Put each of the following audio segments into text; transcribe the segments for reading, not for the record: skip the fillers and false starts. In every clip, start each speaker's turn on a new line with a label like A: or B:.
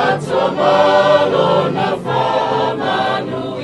A: Atomalo na famanu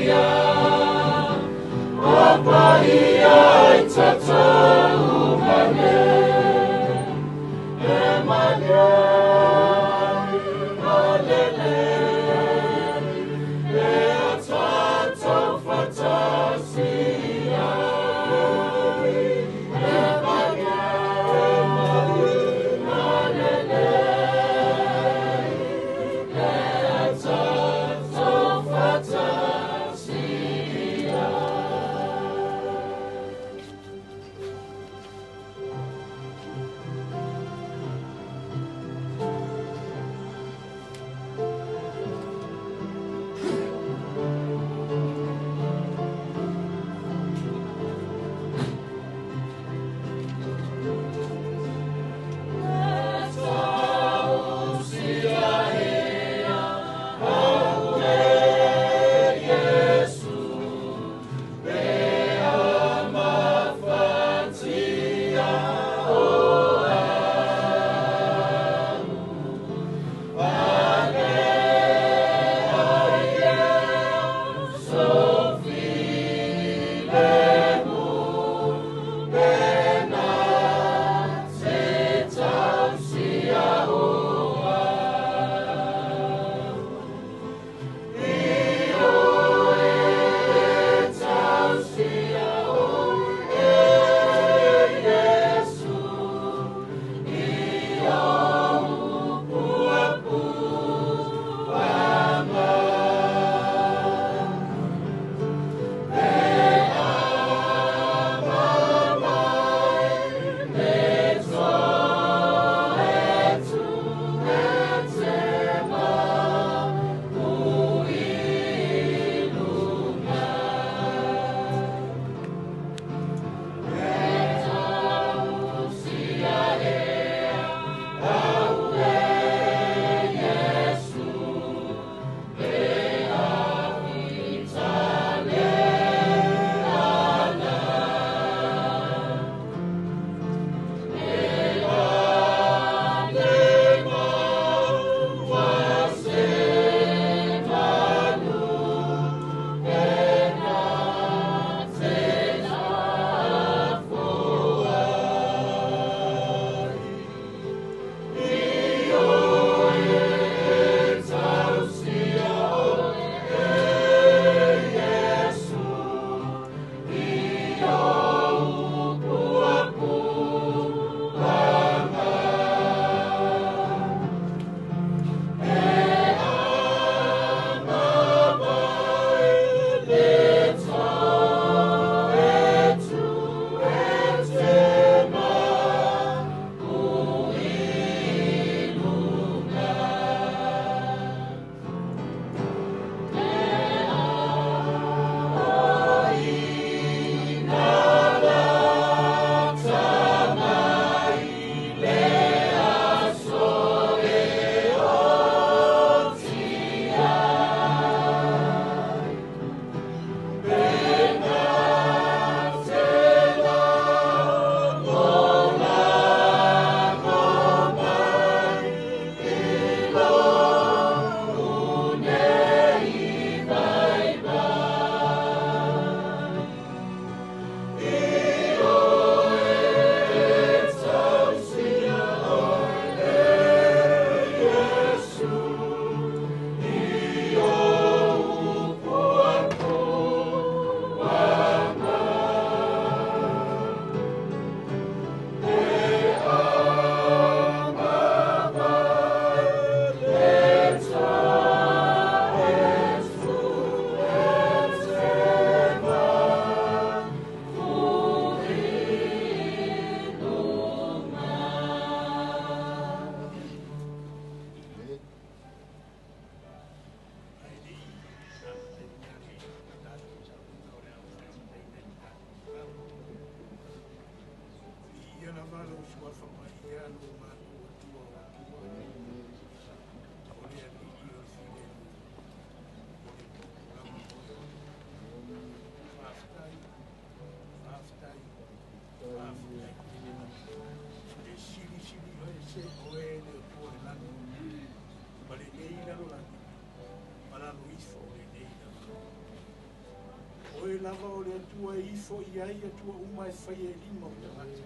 A: lava o le atua ifo i ai atua uma e whai e lima o te mata.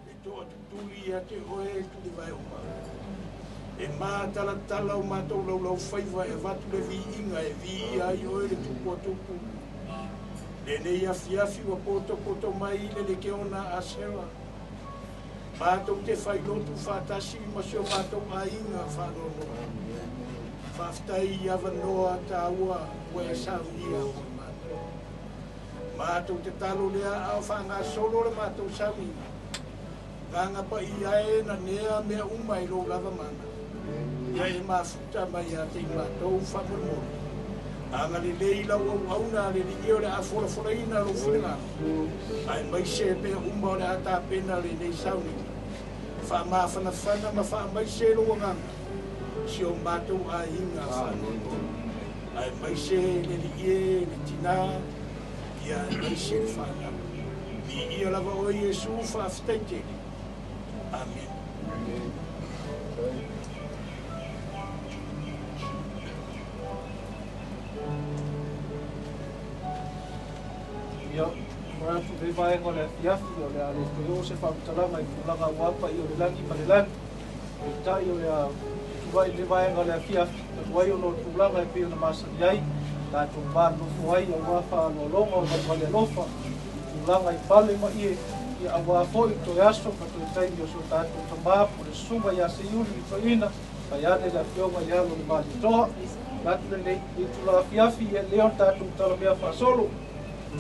A: E toa tutuli ia te oe e tuli vai uma. E mā tala tala o mātou lau whaiva e vatu le vi inga e vi i ai oe le tupu a tupu. Le nei afiafi wa poto mai le ke ona a sewa. Mātou te whailotu whātasi ma sio mātou a inga whanono. Whaftai i awanoa tā ua ua e saunia o mātou. Mātou te talo lea au whanga solo le mātou saunia. Ganga pa i ae na nea mea umai lo lava mana. Ia e mafuta mai a te mātou whamormori. Anga le leila ua uauna le li io le a fola ina lo whina. Ai mai se pea umma o le ata pena le nei saunia. Wha mawhana whana ma wha mai se lo nganga. Si o mātou a inga whanono. Ai mai se le li ie, le tina, ia mai se le whana. Mi ia lava o Iesu whaftaite. Amen.
B: Ia, maratu le vaenga le fiafi o le ale te o se whakatalanga i kulanga wapa i o le langi ma le langi. E tai o le a tuwai le vaenga le fiafi, na tuwai o lo tulanga e pio na masani ai, na tu manu tuwai a wafa no longa o wale lofa, tulanga i pale ma ie, i a wafo i to yaso, ka to i taimi o so tātou tamba, po le sunga i a Seiuli i to ina, ka iane le fionga i alo le mali toa, natu le nei i tula fiafi i leon tātou tala mea whasolo,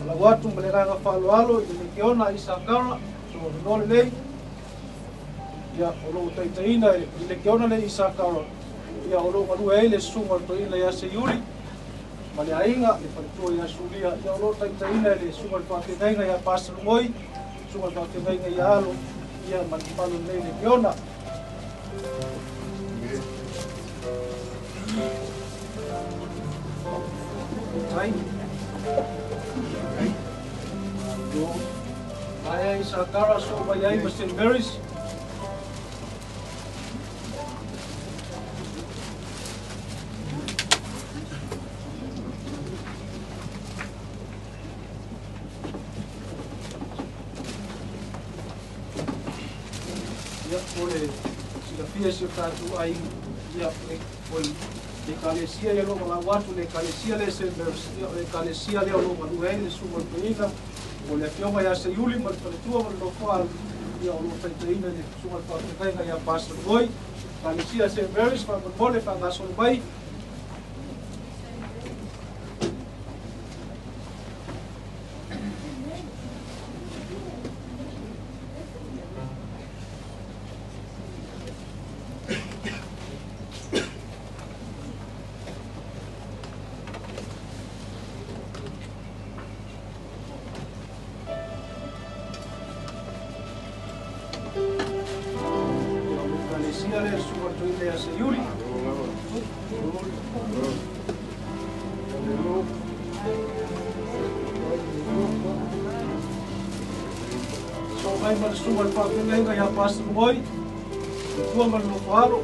B: ala watu mleranga whaloalo i le keona i Sakara, so nore lei, ia o lo taitaina i le keona le i Sakara, ia o lo manua e le sunga to ina i a Seiuli, ma le ainga, le whalitua i a Sulia, ia o lo taitaina i le sunga to a kenainga i a Pasalumoi, sunga to a kenainga i a alo, ia manipalu nei le keona. Maya i Sakara so mai ai ma St. Mary's. Ia ole sila fia si tatu ai ia le kalesia ia lo la watu le kalesia le St. Mary's le kalesia le lo ma le suma tuina o le fionga ia Seiuli ma le tua ma lo fal ia o lo taitaina le suma taitaina ia Pasalumoi kalesia St. Mary's fa mole fa ngaso mai Seiuli. So mai ma suma pa kenga ya Pasalumoi. Tua ma no faro.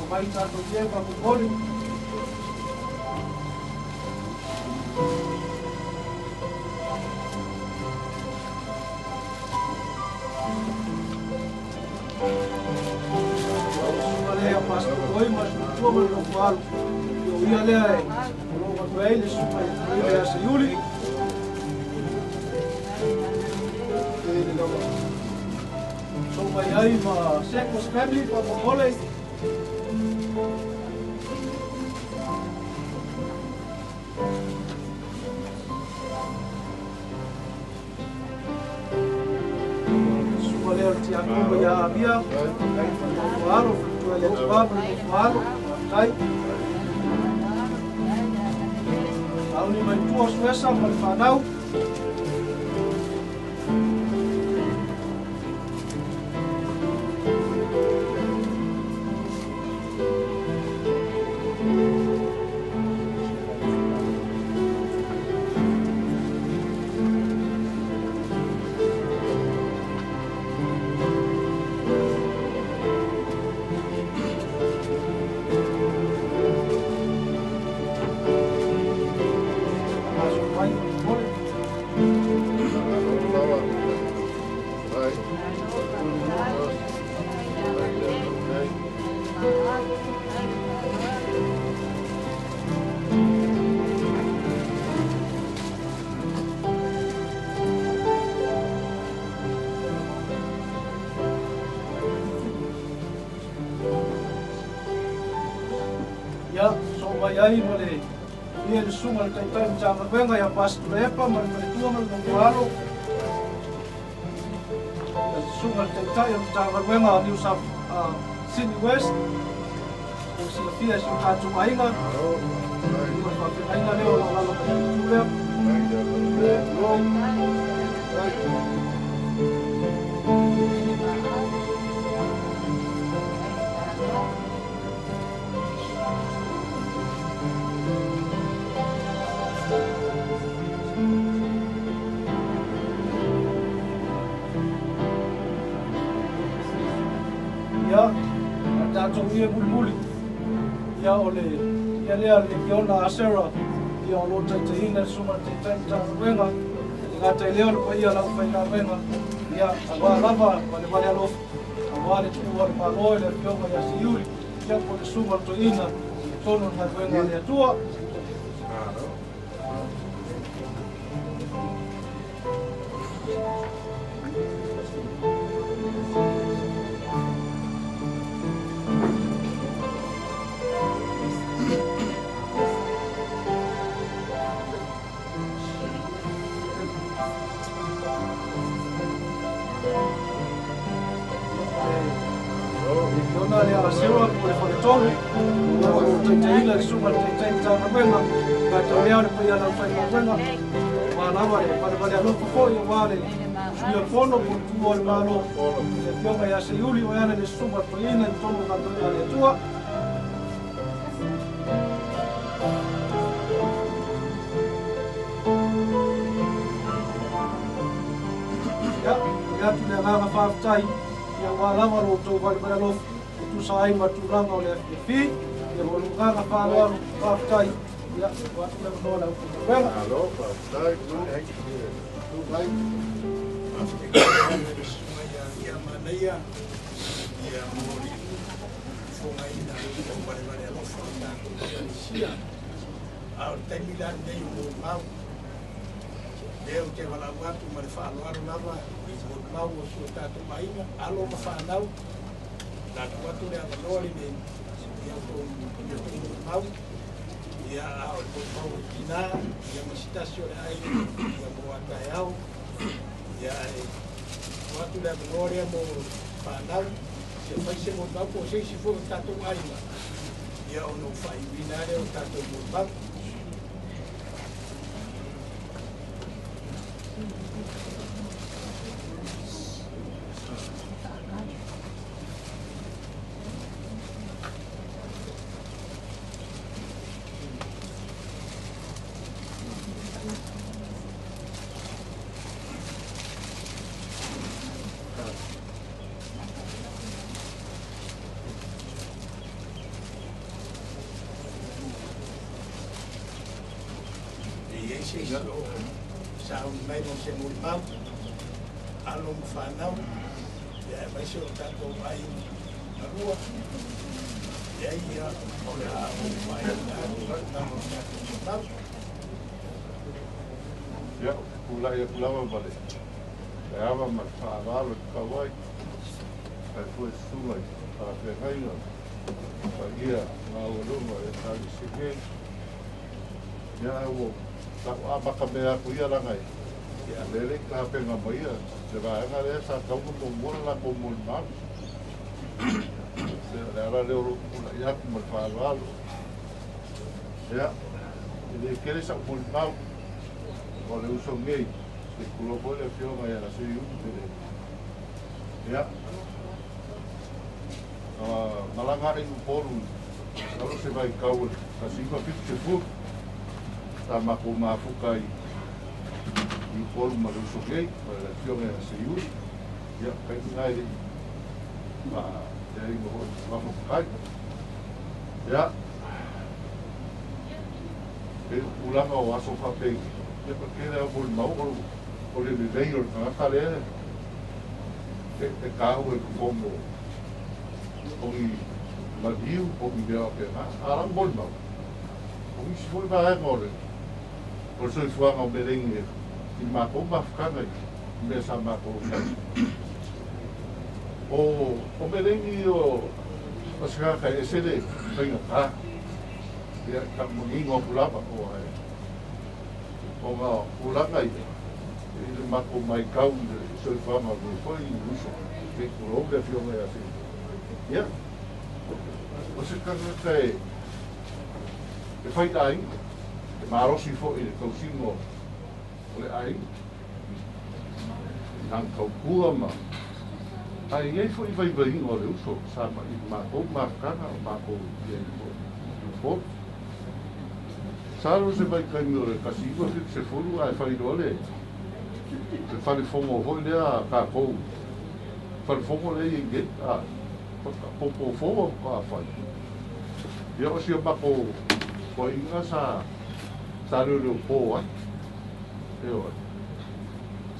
B: Vai tanto tempo a Moimoi. Olha a pasta foi, mas não foi no falo. Eu ia ler, logo para eles, ele é a Seiuli. Só vai aí uma secos family para Moimoi. Yang ya via kai falo tu ele baba falo kai au ni mai tu suesa mal fanau Ya, so mai ai mo le ia le sunga le taitai mtanga wenga ya pastu lepa ma le tua ma le ngalo. Le sunga le taitai mtanga wenga New South Sydney West. Si la fia si ka tu mainga. Ko fa pe ainga leo la la ka tu leo. Ya, ada ia bulbuli. Ya ole, ya lea le kiona asera. Ya lo taitaina suma taitaina wenga. Nga taileo le paia la faina wenga. Ya, agora lava vale alof. Awale tu wale malo le kiona ya Seiuli. Ya po le suma toina. Tono na wenga le tua. Ia sewa po le whakatonu, taitaila le suma taitaina tāna wenga, ka tau lea le paia lau whaina wenga, wā lawa le whare alofa fo i wā le ia pono po tua le malo, le pionga ia Seiuli o yana le suma toina i tonu katoina le tua. Ia tu le nganga whaafitai, ia wā lawa lo tau whare alofa, tu sai matulanga o le fi e o luganga whāloa whaafitai ia watu le manoa lau kutuwenga.
C: Alo, whaafitai, tu vai.
A: Ia manaia, ia mori, whongaina, wale alofa, ia sia. Au taimila nei o mau. Leo te wala watu ma le whaaloaro lava, i o mau o sua tātou mainga, alo ma whanau. Latu watu le avalori me ia o mau ia o mau kina ia masitasi o le ai ia mo atai au ia watu le avalori mo whanau ia whaise mo mau po seisi fo tatou aima ia o no whai winare o tatou mo mau. Sao mai no se mulpau alo mfanau ya maisha utako ai na rua ya ia ola mai na
C: ya pula vale ya va ma falo kawai foi sua para ferreira ia na uruma e tal se ya o apa kamera kuya lang ay ya lele ka penga moya seba nga le sa ka mo mo la ko mo ma se la le ro ya mo fa valo ya ele quer sa mo ma o le uso ngei se kulo po le fio ma ya la se yu ya malanga i poru salo se vai kau ka singa fitu fu tama ko mafukai i pol maruso gay para la acción en Seiuli ya kai ngai ya ingo vamos kai ya el ulanga o aso pape ya porque era un mau o le veio na tale te carro e como oi laviu o me deu a pena arang bol mau o se foi vai agora por isso foi ao Meleni e matou uma ficada nessa matou o Meleni o as caras esse de bem tá ia ka mungingo pulapa o ai o ngā pulanga i le mako mai kau so i whama ko foi i uso ke kurou le fionga ia fi ia o se kanga kai e whaita ai e marosi fo i le kausingo o le ai nang kau kua ma ai iei fo i vai ingo le uso sa ma i mako makana o mako i fo Salo se vai kai mio le kasiwa se fulu ai fai dole. Se fai fongo ho le a ka ko. Fai fongo le i get a popo fongo ka fai. Ia o sia bako ko inga sa le po ai. E o.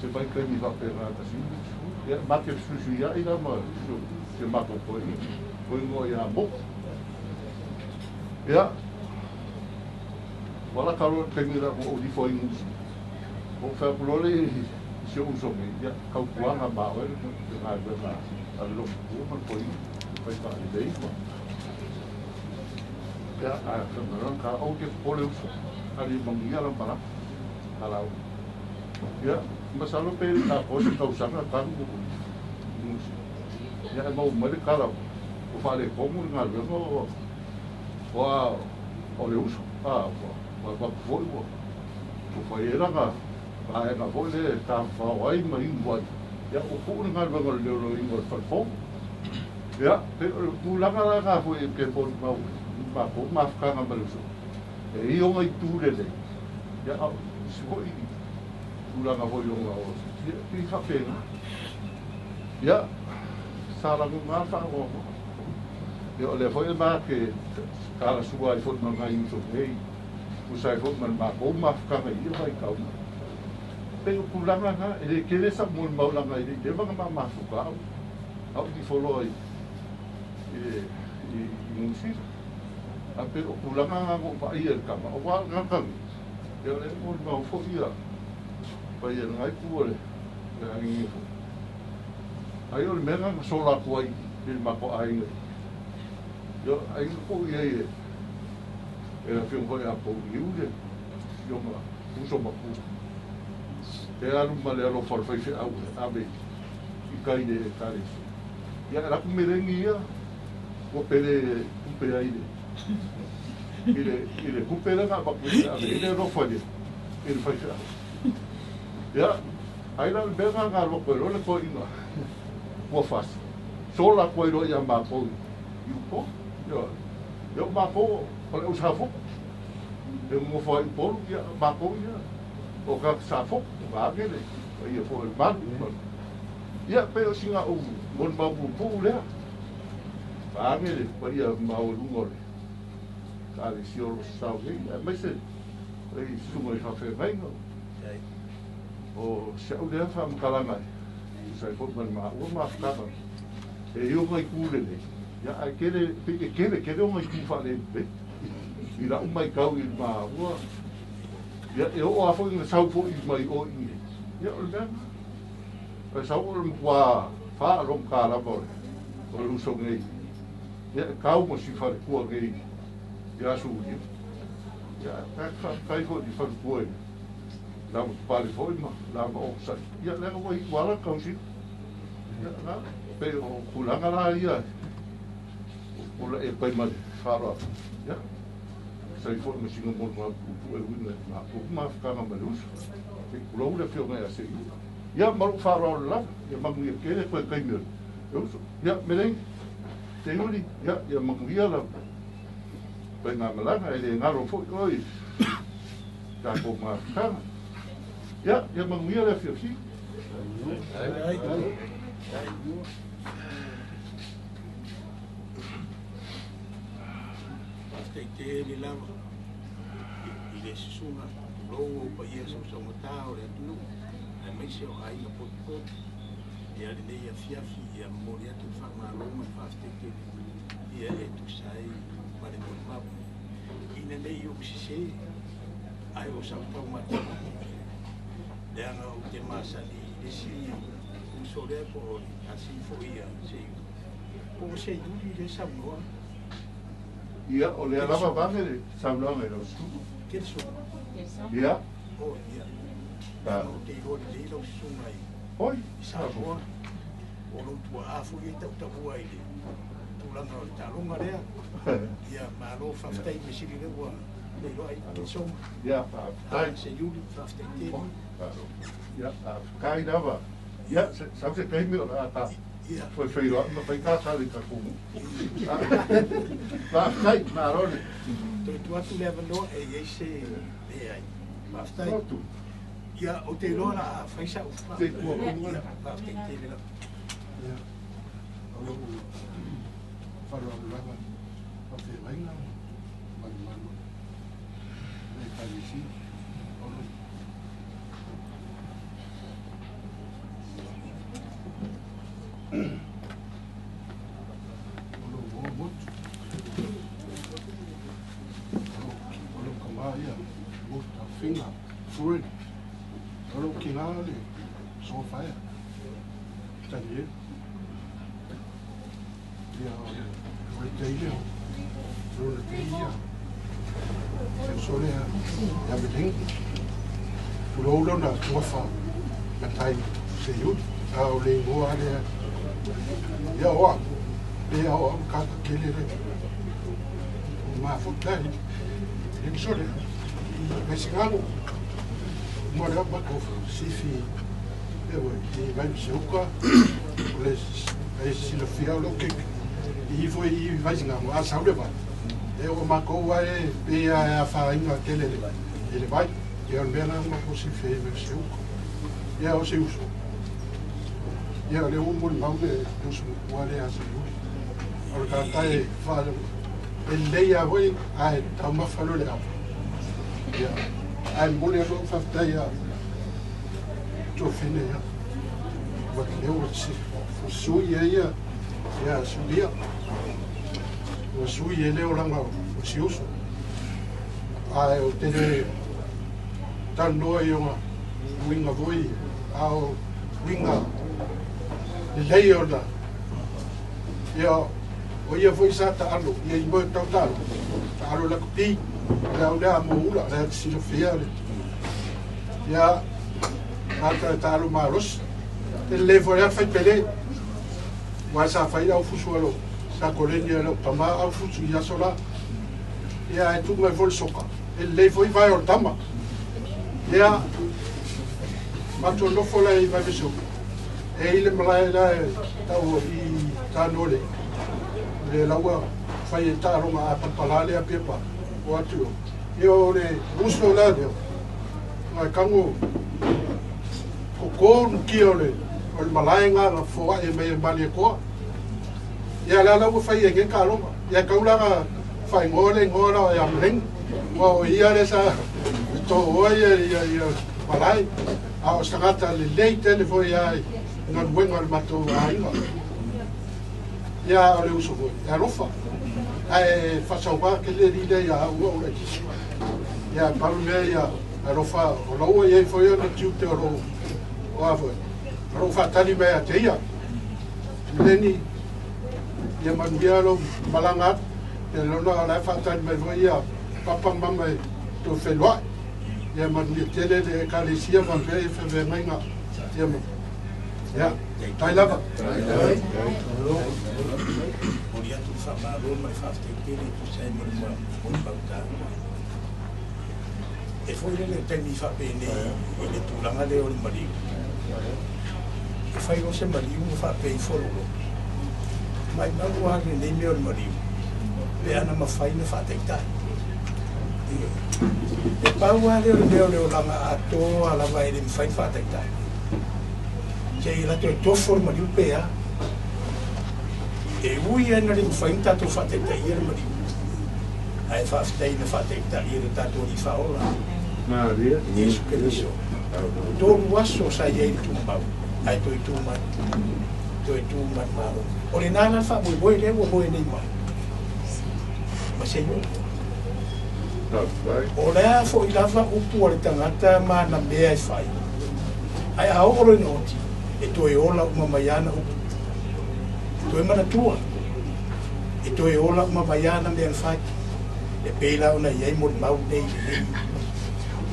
C: Se vai kai mi va per la kasiwa. Ia ma ke susu ia ina ma se mako ko i. Ko ngo ia mo. Ia wala karo pengira o di foi mus o fa prole se uso me ya kau kuanga ba o na na allo o man foi foi pa de dei ya a ka ka o ke pole uso ali mangia la para ala ya masalo pe ta o se kau sanga ka mus ya mo me kala o fa le como na no o le uso ma foi o foi era ga ai ga foi le ta fa ai ma in wa ya o fu nga ga ga le lo in wa fa fo ya pero tu la ga foi que por ma fa nga ma so e io mai tu le ya si foi tu la ga foi o nga o ti fa pena ya sa la ma fa o yo le foi ma que cara sua i foi ma ga in so ei usai fo man ma ko ma ka i vai ka pe o kulanga na ele kele sa mo ma la ngai de ma ma fu ka au di folo i musi a pe o kulanga na ko pa i el ka ma o wa na ka yo le mo ma fo ia pa i ngai ku le ya ni fo ai o me nga so la ko ai il ma ko ai yo ai ko ia era film foi a po iude yo ma uso ma pu era un malero for fai au abe i kai de tare ya era ku merengi ia o pele ku pe ai ile ku pele na pa ku abe ile ro foi ile fai ya ai la bega ga lo ko le ko ina mo fas sola ko ro ya ma po yu po yo ma po Olha o safo, eu não vou em polo, ia baconha, o que safo, vai aquele, ia foi o mar, ia pelo assim o bom babu pula, vai aquele, ia mau lungor, cara se eu salve, mas se aí suma já fez bem, o se eu der fam calamai, sai por mal, o mais capa, eu vai cure né, ia aquele o mais que falei bem. Ira umai kau i ma ua ya e o afo i sau fo i mai o i ya o le e sau o le kwa fa rom ka la bo o lu so ngai ya kau mo si fa ku ngai ya su ni ya ta kai fo di fa ku la mo pa le fo ma la mo sa ya le mo i wala kau si ya na pe o kulanga la ia o le e pai ma fa ro ya sai fo me singo mo ma pu e wina ma pu ma fa ma lus e kulo le fio ngai ase ya ma fa ro la ya ma ngi ke le ko kai me ya Meleni Seiuli ya ma ngi la pe na ma la e nga ro fo oi ta ko ma fa ya ma ngi le fio si
A: te ni lava i le sunga logo pa ia so so mata o le tu e mai se o ai na po e ali nei a fiafi e a moria tu fa ma lo ma fa te ke e tu sai ma le mo ma i nei o si se ai o sa pa ma le ana o te masa ni le si un sole po asi fo ia se o se du le sa mo
C: Ia, o lea lava vange, saulanga i rosu.
A: Ke so.
C: Ia.
A: O ia. O te iro le lo sunga i.
C: Oi.
A: Sa boa. O lo tua afu i tau tau ai le. Tulanga o talonga lea. Ia malo faftai me siri le ua. Le lo ai ke so.
C: Ia, tai.
A: Seiuli faftai te.
C: Ia, kai lava. Ia, sau se kai me o la ta. Foi feio, não foi caçado em Cacumu. Vai, sai, marone.
A: Tu atu leva no e esse e aí. Basta. Ia o te lora faz o fa. Te tua como era. Basta te lá.
D: Ia. O faro lava. O te venga. Mano. E pareci. Finger, fruit, olo kinale, so fire. Tadi, dia retail, retail. Sensore ya biting. Pulau na tuafa, matai Seiuli, au lengo ale. Ya wa, dia wa kaka kelere. Ma futai, sensore. Mexicano, mora baco, sifi, vai suca, se lo fia lo que e vai zingar a saúde vai. Eu marcou vai e a farinha aquele ele vai e eu não uma possível mexeu e eu sei uso. E eu levo mal de dos wale a Seiuli. Ora tá e fala ele leia vai a tá uma falou le ia ai mole lo faftai a to fine ia wat leu se sui ia suia o sui leu langa o siuso ai o tele tan no ia winga voi ao winga leiola ia o ia foi sa ta alo ia i mo total alo la pi la moula la silofia ya ata talo maros el levo ya fai pele wa sa fai au fusualo sa colenia lo tama au fusu ya sola ya tu me vol soka el levo vai o tama ya mato no fola i vai viso e ile mala la tau i tanole le lawa fai talo ma papalale a pepa watu yo le uso la de ma kango ko kiole o malaenga la fo e me mali ko ya la fai e ka lo ya ka ula fai ngola ya mlen o ia le sa to o ya malai a stangata le leite le fo ya no bueno al mato ainga ya le uso ya rofa ai faccio qua che le ride ya uo le ya parle ya lo fa lo e foi io non tutte lo lo fa tali me a te ya Meleni ya mangialo malangat e lo no la fa tali me voi ya papa mamma to fe lo ya mangi tele de calesia van fe fe menga ya tai lava
A: tu fa malo mai fa te tu sei mo bauta e foi le te mi fa bene e le tu la ngale o mari e fai o se mari un fa pe folo mai ma wa ke ne mi o mari pe ana ma fai ne fa te ta e pa wa le o la ma ato ala vai le fai fa te ta che la to forma di pe a e ui ana rin fai tato fate tai era mari ai fa stai na fate tai era tato di faola
C: Maria
A: isso que isso do waso sai ai tu mau ai tu ma mau ore nana fa boi le wo nei mai ma sei no ora fo i lava upu ore tangata ma na me ai fai ai a ore noti e to e ola uma maiana upu to e mana tua e to e ola uma baiana me fai e pēla ona iai mo mau nei nei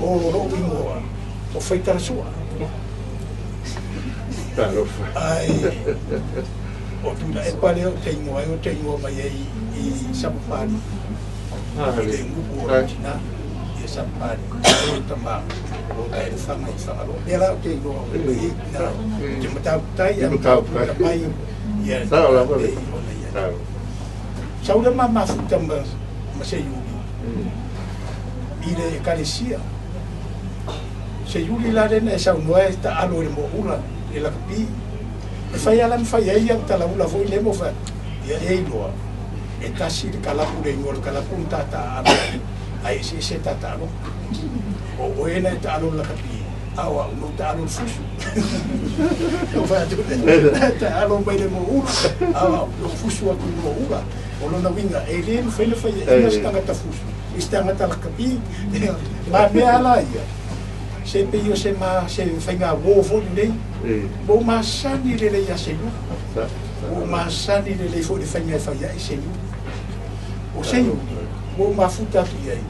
A: o ro ingoa o feitara sua ai o tuna e pale o te ingoa mai ai i sapapani i le ngupu o tina i sapapani o tama o tai le whanga i whangaro e la o te ingoa o i na te matau tai a matau mai i a te ona ia saura ma mafuta ma Seiuli i le ekalesia Seiuli la rena e saunoa e ta alo e mo ula e la kapi e whai ala mwhai ei ang tala ula foi le mo wha ia e iloa e tasi le kalapu le ingoa le kalapu ta ta alo ai se ta ta alo o ena e ta alo la kapi awa no ta alo fusu o wha atu ta alo mai le mo ula awa no fusu atu mo ula o lona winga e le whaile whai e ina stangata fusu i stangata la kapi ma mea ala ia se pe io se whainga wōwho nei mo masani le le ia se lu mo masani le le fo le whainga e whaia i se lu o se lu mo mafuta tu iai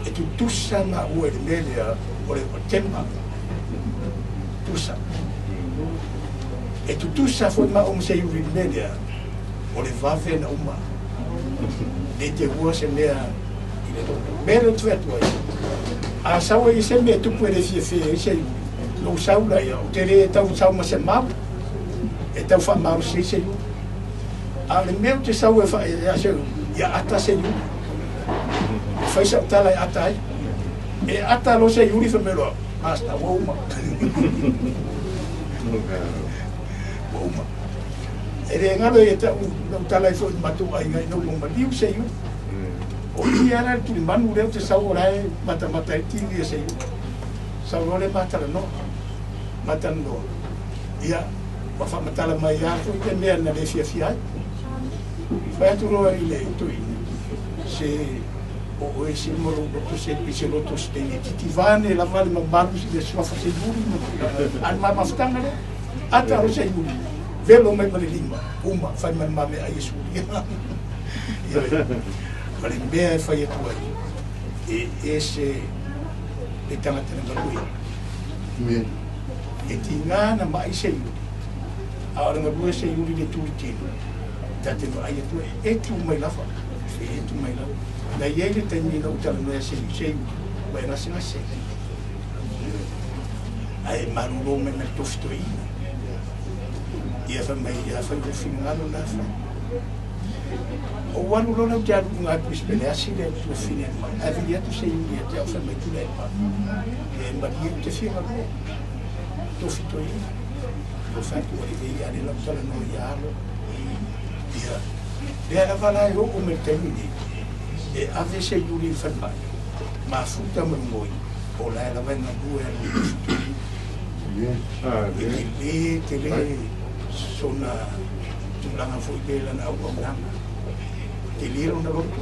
A: e tu tusa na ua le melea o le tempa tusa e tu tusa fo ma o se lu le melea o le vave na uma le te ua se mea i le toka mea tu atu ai a sawa i se mea tupu e le fie i se iu lo saula ia o te re tau sauma se mau e tau wha maru se iu a le mea te saua e wha e se ia ata se iu e whaisa o tala e ata ai e ata lo se iu li wha meroa hasta wauma wauma e re ngalo e tau tala e wha matu ai ngai no lomba liu se iu o ia era tu manu leo te sau rai mata e tili se iu sau le mata no mata no ia wa fa mata la mai ya ko te mea na le fia fa tu ro i le tu se o e se mo lo to se pise lo to ste ni ti vane la vale ma babu si de sua fa se duri an ma maftanga le ata ro se iu velo mai ma le lima uma fa ma me ai su Pare mea e whai atu ai e se e tangata na ngalui e ti ngana mai se iu a ora ngalui se iu le tui tino tate no ai atu e tu mai lafa e tu mai lafa na iei le tani na utala noa se iu mai nasi ngase ai maruro me me tofito ina ia wha mai ia whai ufi ngalo na wha o wanu lona jaru nga pispele asile tu fine avia tu sei dia te ofa mai tu le pa e maria te fina to fito i o fatto che ia ne la sala no ialo ia de la vala io come termini e ave se yuri ferma ma futa Moimoi o la venna due e te le sona tu la foi bella na o te liro na loto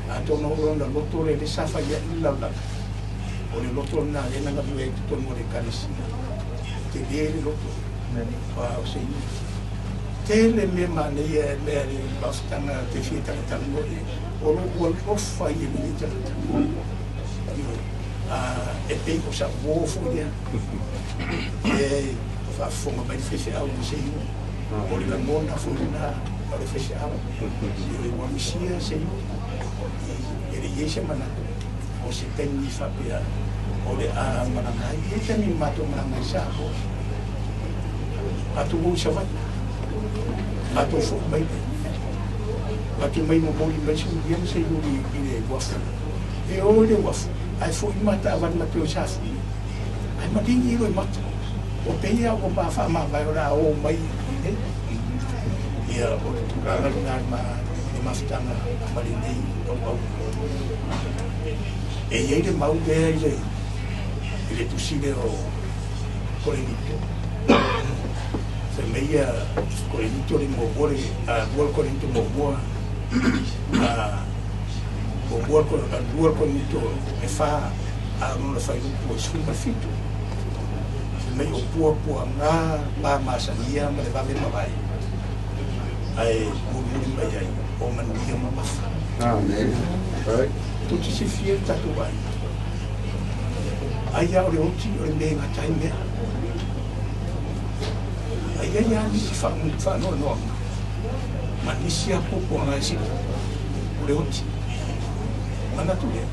A: a tono na loto le safa ya la o le loto na le na bue to mo le kalisi te liro loto wa o sei te le me mane ya le bastana te fita ta mo o lo o fa ye mi ta e pe ko sa wo fu ya e fa fo ma beneficia au sei o le mona fu na le fece ava e o misia se e le yese mana o se teni fa pia o le a mana mai e te mi mato mana mai sa o atu mo sa vai atu fo mai atu mai mo boli mai su bien se yo i le wafu e o le wafu ai fo i mata van ma pio sa ai ma dingi ro i mata o peia o ba fa ma vai ora o mai ia o turangan ma mastanga marinei o au e ia le mau le ile tu sile o colenito se meia colenito le mo bore a dual colenito mo boa a o boa con a dual colenito e fa a non la fai un su ma fito se meia o puo nga ma masania ma le va me mai ai murmuri mai ai o manuia ma mafa Tu te se fia tatu vai. Ai au le oti o le mea tai mea. Ai ai ai si fa no. Ma nisi a popo nga si o le oti. Mana tu le.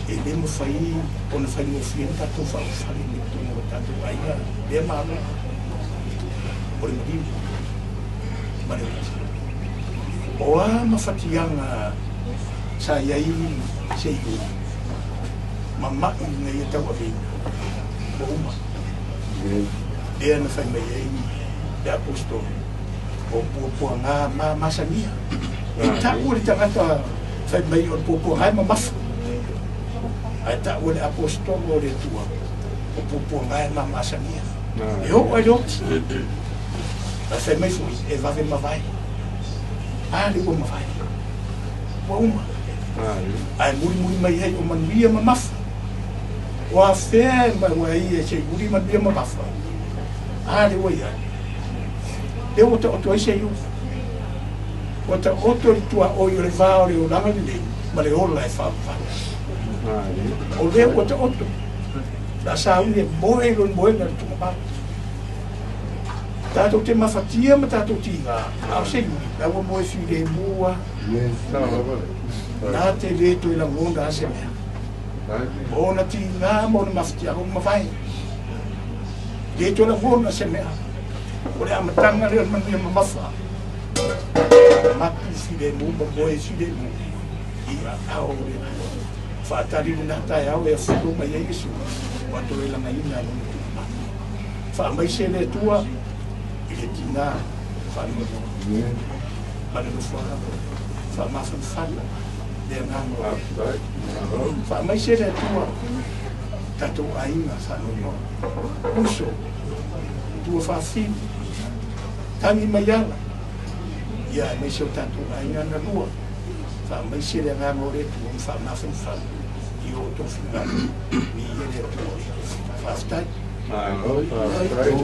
A: E le mo fai o na fai mo fia tatu fa o fai ni tu mo tatu ai a le malo. O le modi. Ma le oti. O a mawhatianga sa iai Seiuli. Mama ina ia tau awina. Moimoi. Ea na whai mai ei e apostol. O puapua ngā masania. E tāu le tangata whai mai o puapua ngā mamafu. E tāu le apostol o le tua. O puapua ngā masania. E o ai roti. A whai mai fui e vave mawai. Ali o mawai. Moimoi. Ai muri mai hei o manuia mamafu. O a whea mai wai e Seiuli manuia mamafu. Ali o ia. E o ta oto ai Seiuli. O ta oto i tua o i o le vāo le o langa le lei. Ma le ola e whāwhā. O le o ta oto. La sa uni e moe na le tumapau. Tātou te mawhatia ma tātou tīngā. Ao Seiuli. La o moe fi le mua. Nā te leto i la ngonda ase mea. O na ti ngā mo na mawhatia o mawhai. Leto i la ngonda ase mea. O le amatanga leo manuia mamafa. Maku si le mo, moe si le mo. Ia ao le mo. Whaatari na tai ao e a whiro mai e Yesu. Wato e langa ina no tu ma. Wha mai se le tua. I le tina. Wha no. Mane no wha. Wha mawhan whala. Le ngāmo. Wha mai se le tua. Tatou ainga sa no. Uso. Tua wha whiro. Tangi mai ala. Ia mai se o tatou ainga na lua. Wha mai se le ngāmo re tua. Wha mawhan whala. I o to whingani. Ni e le tua. Wha aftai.
E: Ele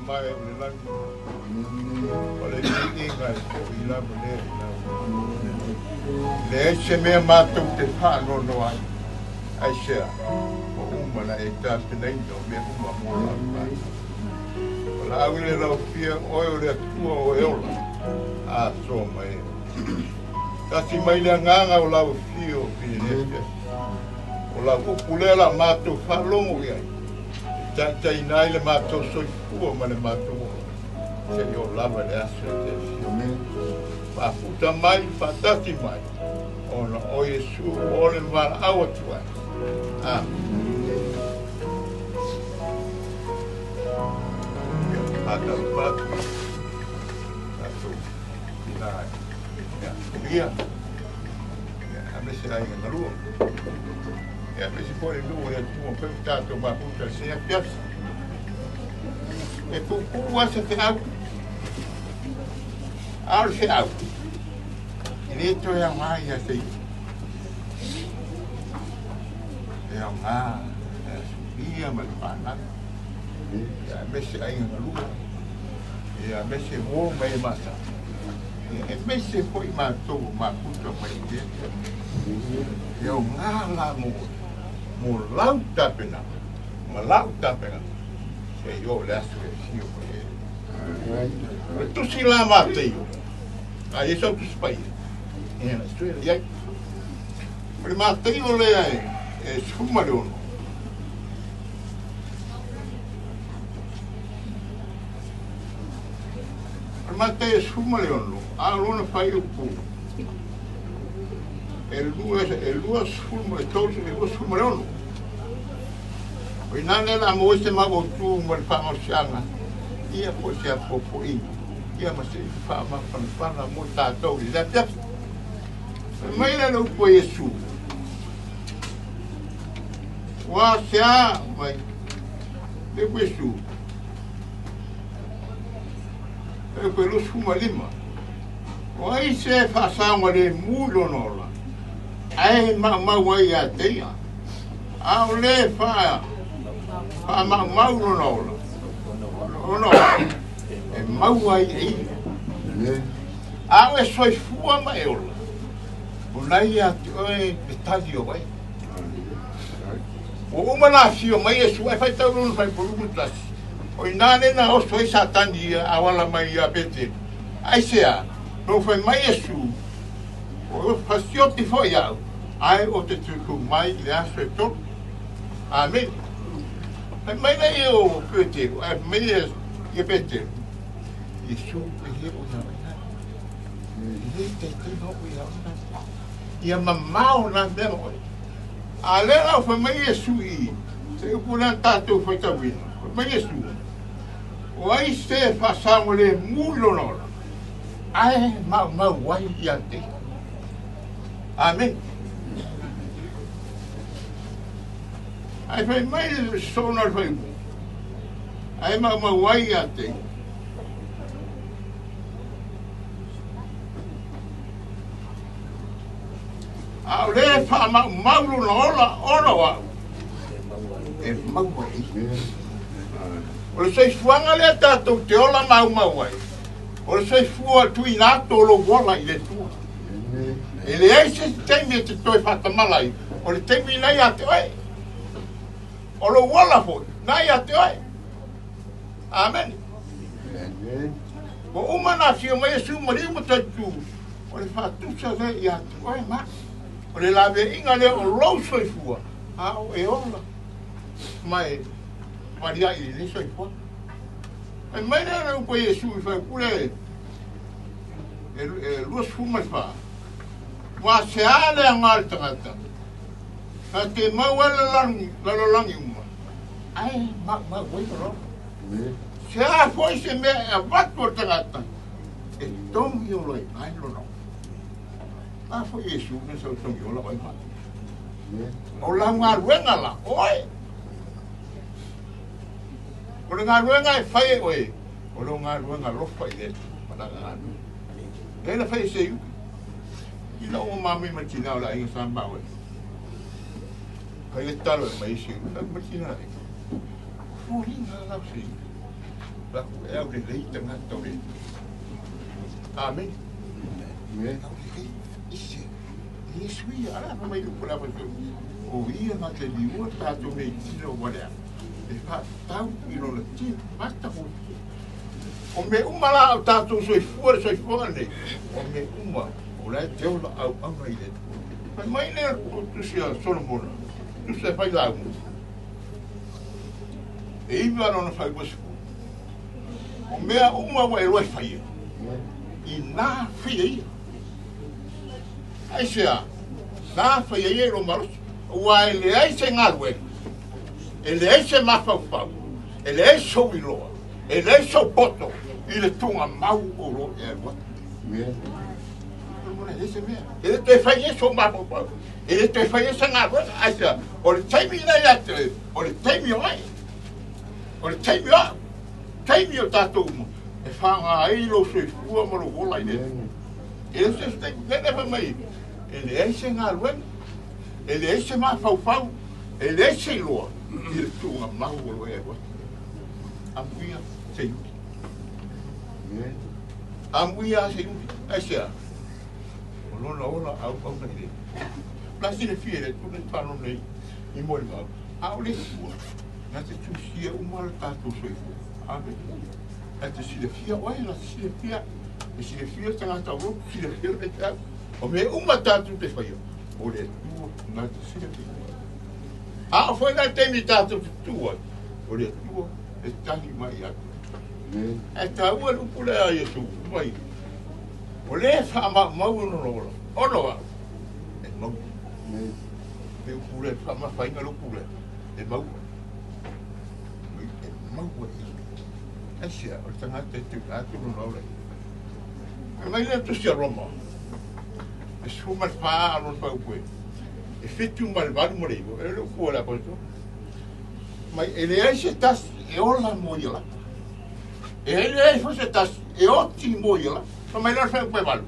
C: mai o le lang. O le inga ko ila mone ila. Le se me matou te whāno no ai. Ai sea. O umana e tāpe nei no me uma mo la. O la awile lau fia oi o le atua o eola. A so mai. Kasi mai le nganga o lau fio pine. O la kukulela matou whalongo iai. Tai nai le matou soifua ma le matou. Se yo lava le aso te fio. Whaputa mai, whatati mai. Ona o Yesu o le mara awa tuai. Ada batu. Satu. Binai. Ya, dia. Ya, ame se ai ngalu. Ya, pesi pole lu ya tu mo pefta to ba puta se apias. E tu kuasa te au. Al se au. Ini tu yang mai ya sei. Yang dia malpana. Ya mesi ai ngalu. Ya mesi mo mai masa. Ya mesi foi matou maputo mai dia. Eu ngala mo lau tapena. Malau tapena. Se yo le aso e sio tu si la matei. Aí só tu spai. É, estrela. E aí? Mas matei o le é sumarion. Mas matei sumarion. A luna fai o pu. El duas sumarion, todos os duas sumarion. O inane la mo se mago tu mo fa osiana. Ia po se apopo i. Ia ma se fa ma fa mo ta to i da pia. Mai la no po Yesu. Wa sia mai. De Yesu. E quello suma lima. O i se fa sa mo de mulo no la. Ai ma wa ia te. A le fa mau no no e mau ai e a e soi fua mai ola o nai a e estadio vai o uma nasio mai e sua fai tau no fai por muitas o inane na o soi satani a wala mai a pete ai sea no foi mai e su o fasio ti foi ai o te tu mai le aso e to amen. Mai nei o pete, mai e pete. Isso é o na. Ele tem no cuidado. E a mamau na demo. Ale la foi mai sui. Se o pulanta tu foi tawino. Mai su. O ai se passamos le mulo no. Ai ma wai yate. Amen. Ai fai mai sono al fai. Ai ma wai ate. A le fa ma maulu no ola wa. E mau wai. O le sei fuanga le tato te ola mau wai. O le sei fua tu inato lo vola i le tu. E le ai se temi te toi fata malai. O le temi nai ate wai. O lo wala foi, nai ate oi. Amen. O umana si o mai su mari mo tatu. O le fatu sa le ia oi ma. O le lave inga le o lo soi fua. A o e ola. Mai Maria i le soi fua. E mai le o poi Yesu fa pure. E lo fuma fa. Wa se ale angal tangata. Ate mawala lang yung ai ma wai ro. Se a foi se me a vato tangata. E tom yo loi ai lo no. A foi Yesu ne so tom yo la vai pa. O la ngar wenga la. Oi. O la ngar wenga fai oi. O la ngar wenga lo fai de. Para ngar. Ele fai se yu. Ina o mami matina la in samba oi. Aí está o mais cheio, está imaginando. Furinha lá sim. Laku e au le lei tangata o le. Amen. Amen. Au le lei. Ise. Yesu ia ala na mai lupa lapa tu. O ia na te liua tātou mei tino wadea. E wha tau ino le tino. Mata ho. O me umala au tātou soifua nei. O me uma. O lai te ola au mai le. Mai ne o tusia Solomona. Tusia whai lau. E iwi anona whai wasifu. O mea uma wa e roi whai ia. I nā whia ia. Ai sea, nā whia ia ro maros. Wa e le ai se ngarwe. E le ai se mawhau. E le ai sou i loa. E le ai sou poto. I le tunga mau o ro e arwa. E le te whai e sou mawhau. E le te whai e se ngarwe. Ai sea, o le taimi nei ate. O le taimi o ai. O le taimi o. Taimi o tātou mo. E whanga ai lo soifua ma lo wola i ne. E le se stek, nene pa mai. E le eise ngā rueng. E le eise mā whau. E le eise i loa. I le tūnga mahu o lo e wata. Amuia Seiuli. Amuia Seiuli. Ai sea. O lona ola au nei le. Plasi le fie le tūne tano nei. I mori mau. Au le fua. Nā te tūsia umara tātou soifua. Amen. E te silefia oai la silefia. E silefia tangata o silefia le te au. O me uma tātou te whaia. O le tua ngā te silefia. A foi nā teimi tātou te tua. O le tua e tahi mai atu. E tā ua lupule a Yesu. Mai. O le wha mau no rola. Ono a. E mau. Me upule wha whainga lupule. E mau. E mau e Asia, o tangata e tu atu no raure. E mai le tusia Roma. E suma wha ano whau koe. E whitu mare varu mo reivo. E leo kua la koe. Mai e le aise tas e ola mo ila. E le aise se tas e oti mo ila. So mai le whau koe varu.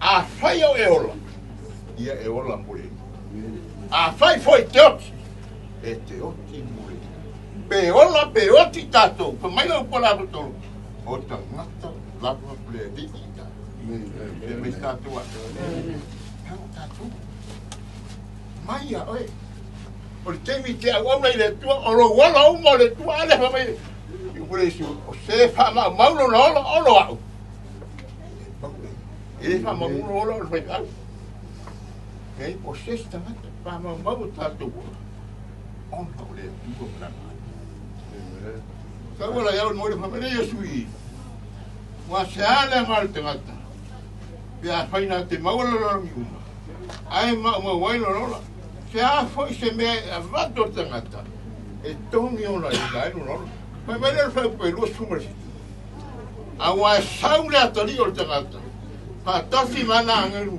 C: A whai au e ola. Ia e ola mo reivo. A whai foi te oti. E te oti mo reivo. Pe ola, pe oti tātou, pa mai lau pola tolu. O tangata, lapa ple di ita. E me tātou a. Hau tātou. Mai a, oe. O le teimi te au au nei le tua, o lo wala au mo le tua, ale pa mai. I ure isu, o se wha maulo na ola, olo au. E le wha maulo ola, o le whai au. O se tangata, wha mau tātou. Ona o le tua mrama. Ka wala yau mo le famere Yesu i. Wa seale mal te ngata. Pia faina te maula lo mi uma. Ai ma wai lo. Se a foi se me avato te ngata. E tongi ona i dai no. Ma mai le fa pe lo sumar. A wa saule atali o te ngata. Pa tafi mana ngelu.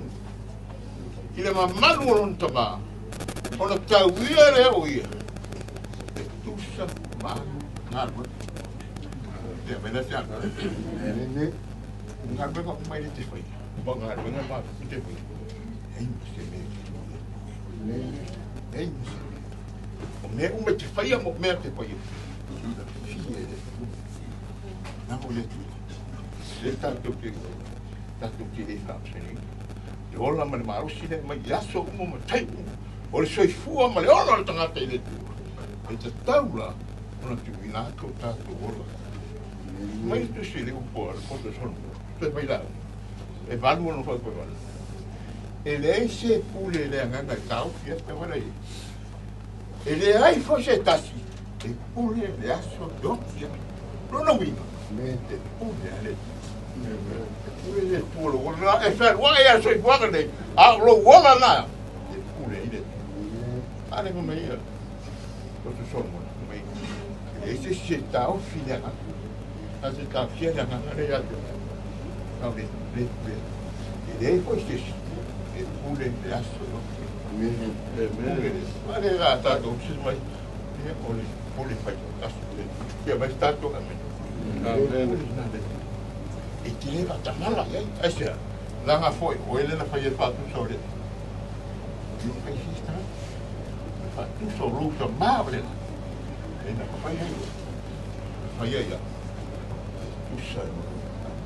C: Ile ma malu on tama. Ona tawia le o ia. E tusa ma ngarwa. Ya, benar siap. Ini ngarwa kok mai te fai. Ba ngarwa na ba te fai. Ei, se me. Ei. O me uma te fai mo me te fai. Fie. Na o le tu. Se tanto que le fa seni. E ola ma ma rosi le mai yaso mo mo tai. O le soifua ma le ola le tangata ile tu. E te taula ona tu minato tato ola. Mai tu si le upo al fondo sono. Tu vai là. E valu non fa quel valu. E lei se pule le anganga tau, fiesta vai lì. E le hai fosse tassi. E pule le asso doppia. Non vino. Mente pule le. Pule le pule. E fer vai a sui guardi. A lo vola là. E pule ile. Ale come io. Questo sono. E se si sta o fine se sta fiera a le altre. No, le. E lei poi stessi. E pure le asso. Ma le ha dato si mai. E pure fai asso. Che va stato a me. E ti leva da mala, eh? Sia. Langa foi, o ele na fai fatto solo. Non fai sta. Fatto solo male. E na fai. Fai pusa.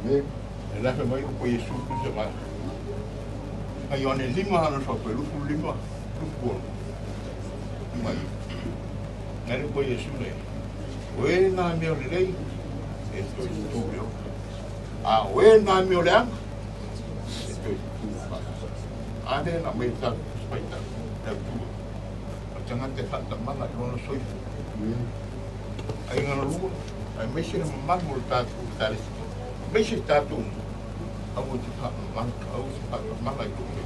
C: E lafe mai o koe Iesu pusa mai. Ai o ane lima ana sa koe lufu lima. Lufu ono. Mai. Ngare koe Iesu nei. Oe nā mea o le lei. E toi tūreo. A oe nā mea o le anga. E toi tūreo. Ane na mei tātu spaita. Tau tūreo. A tangate whata mana i rona soifu. Ai ngana lua. Ai meise na mamamu o tātu tarisi. Meise tātu. Au te whata mana. Au te whata mana i rona.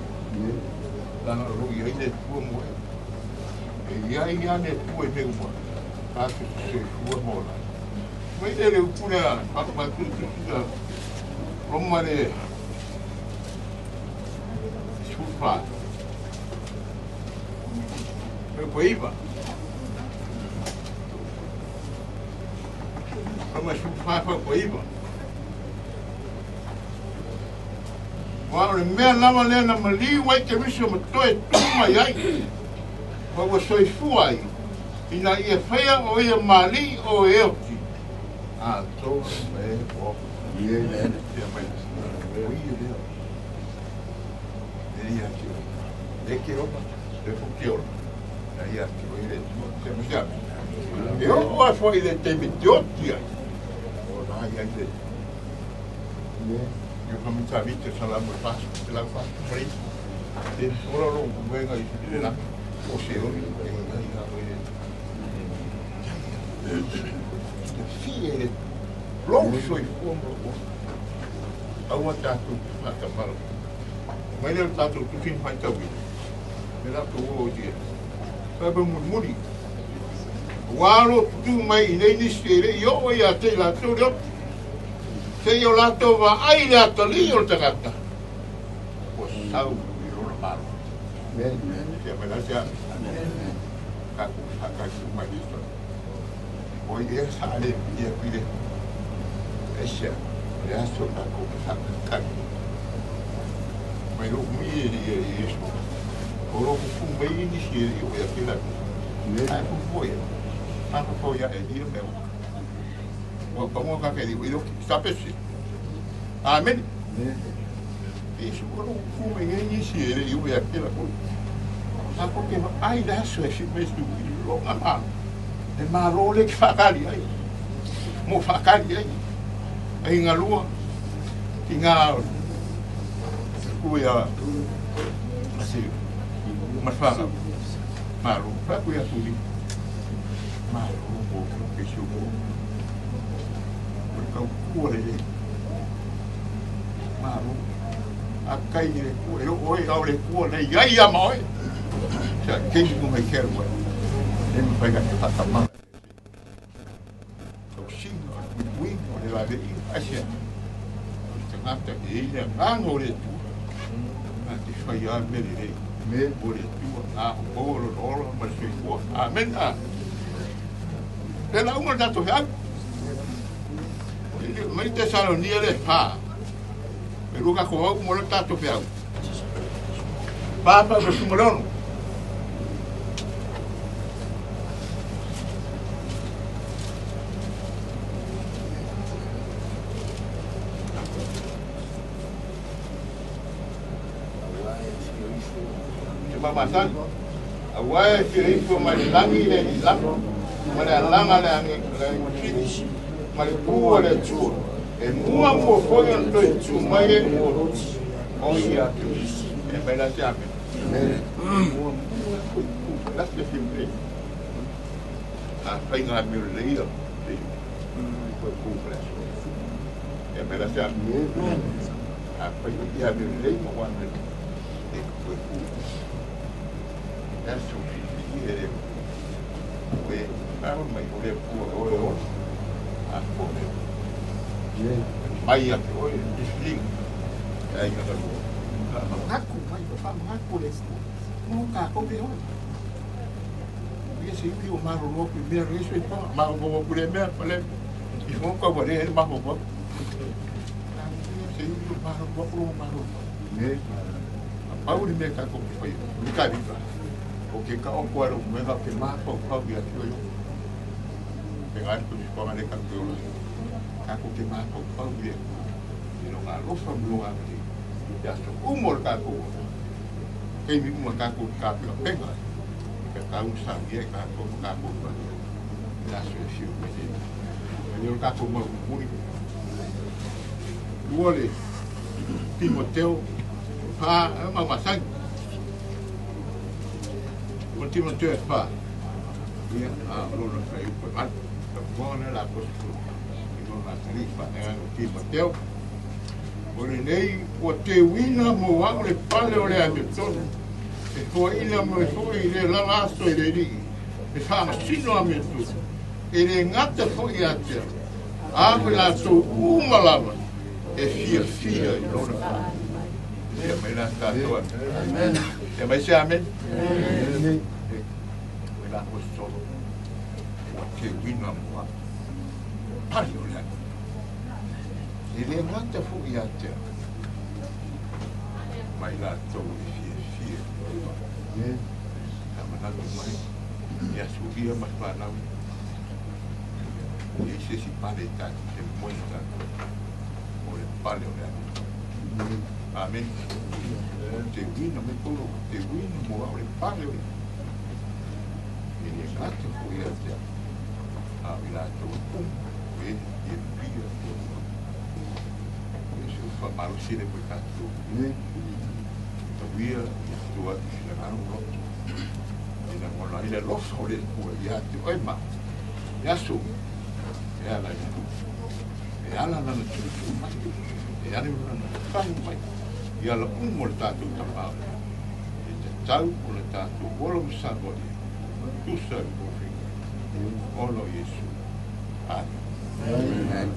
C: Lana roi ai le tua moe. E iai ane tua i meu moe. Tātu se tua moe. Mai te reu puna whakapatu tutuka. Roma le sūwha. Meu koe iwa. Roma sūwha koe iwa. Wano le mea nama lea na mali wai ke riso ma toe tuma iai. Wawa soifua ai. Ina ia whaia o ia mali o eoti. A tō me o ie nene. Ia mai. O ie leo. E ia ki o. E ki o. E fu ki o. E ia ki o ile. Se me se e o a fo ile te me te oti ai. O na ia ile. Io come sta vita salamo passo, te la faccio freddo. E ora lo venga i figli là. O Seiuli, e figlie lo so i fondo. Au tato na tamara. Mai le tato tu fin mai tawi. Me la tu o dia. Sabe murmuri. Walo tu mai nei ni sere io ia te la tu ro. Se io Latu va ai le atali o tagata. O sau i rona maro. Sia me la sia. Kaku mai isto. O ia sale ia pide. Esha. Le aso na ko ka. Mai lo mi e isso. O lo fu mai ni si io ia pila. Ai fu foi. Ma foi ia e dia meu. Como que ele viu que está pensando? Amém. Isso quando o homem inicia ele eu ia aquela coisa. Sabe por quê? Ai dá só esse mês do logo a mão. É marole que facali aí. Mo facali aí. Aí na lua tinha cuia assim. Mas fala. Malu, para cuia tudo. Malu, o que chegou. Kau kuore le maru akai le kuore oi au le kuore ia ia moi sa kei mo mai quero moi nem vai ga ta ma o sim o le va ver asia tangata ele ngango le tu na te fai a me o le tu a o lo ma se ko amen a pela uma da to ha mai te salo ni ele pa e luka ko au mo ta to peau papa ko sumolono mama san awai ke info mai langi le lango mana langa le angi mari pua le tu e mua mo foi on to tu mai o ia tu e vai la chiave la che sempre a fai na mio leio e poi cumple e vai la chiave a fai ia mio leio mo quando e poi cumple adesso e e mai volevo pure mai a que hoje desliga aí cada um macaco vai para macaco desse nunca comeu e se viu o maro louco primeiro isso e pá mas vou por ele falei e vamos com ele mas vou se viu o maro louco o maro né a Paula me cacou foi o carinho o que cá o quadro o meu que mais para o Fábio aqui eu pegar tudo de forma de campeão kako te mātou pau ia. Ino ngā lofa mlonga ki. Ia so umor kako. Kei mi uma kako kāpia penga. Ka tau sangia kako kako pa. Ia so e fiu me te. Ino kako mau muni. Uole. Timoteo. Mamasang. Timoteo pa. Ia lona kai upo man. Buona la postura. Ino na tarifa Timoteo. Ore nei o te wina mo wang le pale o le ametonu. E ko ina mo e fo i le lalaso i le ri. E whama sino ametonu. E le ngata fo i atea. Awe la so umalama. E fia fia i lona wha. Ia mai la tātua. Ia mai se amen. E la o solo. O te wina mo wang. Pari o le ametonu. E le ngata fu i atea. Mai la tau e fie. Ta manatu mai. Ia suia mas whanau. E se si pare tātu, se moi tātu. O le pale o le anu. Amen. Te wina me kolo, te wina mo au le pale o le. E le ngata fu i atea. A la tau pum. E pia. Malu sini berkatu, tapi ya tua silakan urut, tidak mulai dari los oleh kuat ya tu, mak, ya su, ya lah nanti cuma, ya ni kan mai, ya lah umur tatu tapau, tahu umur tatu, belum sabot, tu sabot, Allah Yesus, Amen.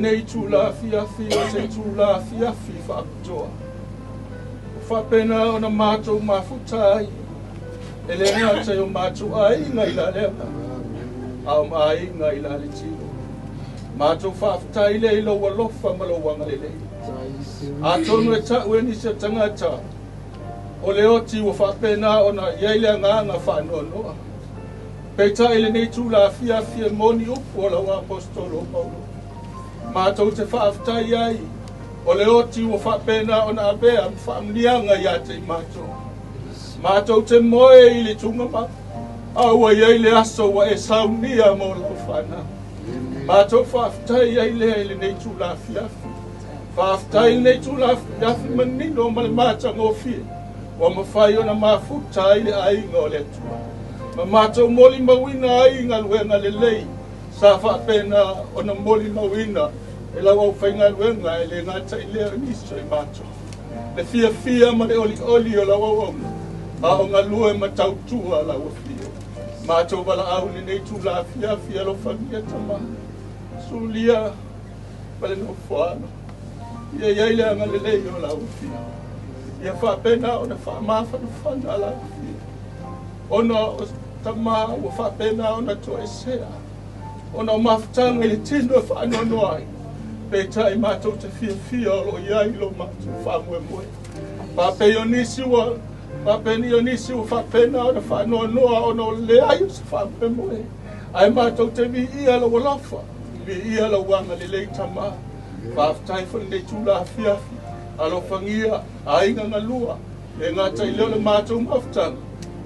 A: Nei tula fia se tula fia fa joa. Fa pena ona mato mafutai. Ele nga te o mato ai ngai la le. Au mai ngai la le tino. Mātou whaafutai le ilo walofa malawanga le le. A tonu e ta ue ni se tangata. O le oti wa whapena o na yeile nganga whanua noa. Peita ile nei tu la fia moni upu o la wa apostolo Paula. Mātou te whaafutai ai. O le oti wa whapena o na abea whaamnianga ia te mātou. Mātou te moe i le tunga ma. Aua iai le aso wa e saunia mo lau whana. Mātou whaafutai ai le nei tu la fiafi. Whaafutai nei tu la fiafi manino ma le mātanga o fie. Wa mawhai o na mafuta i le ainga o le atua. Ma mātou moli mawina ainga luenga le lei. Sa whapena o na moli mawina. E lau au whainga luenga e le ngata i lea niso i mātou. Le fia ma le oli o lau au onga. A o ngā lua ma tautua lau a fia. Mātou wala au ni nei tu la fia lo whangia tama. Sulia wale no whāna. Ia iaile anga le lei o lau a fia. Ia whapena o na whaamawhana whana lau a fia. Ona o tama o whapena o na to e sea. Ona o mawhtanga i le tino e whaanoa noai. Peitai mātou te fia o lo iai lo mātou whamue moe. Pape o nisi wa Papeni o nisi o whapena o na whanoa noa o no lea i o se whamue moe. Ai mātou te vi ia la walafa. Vi ia la wanga le lei tama. Whaftai whani nei tūla fiafi. Alo whangia, a inga ngā lua. E ngāta i leo le mātou maftanga.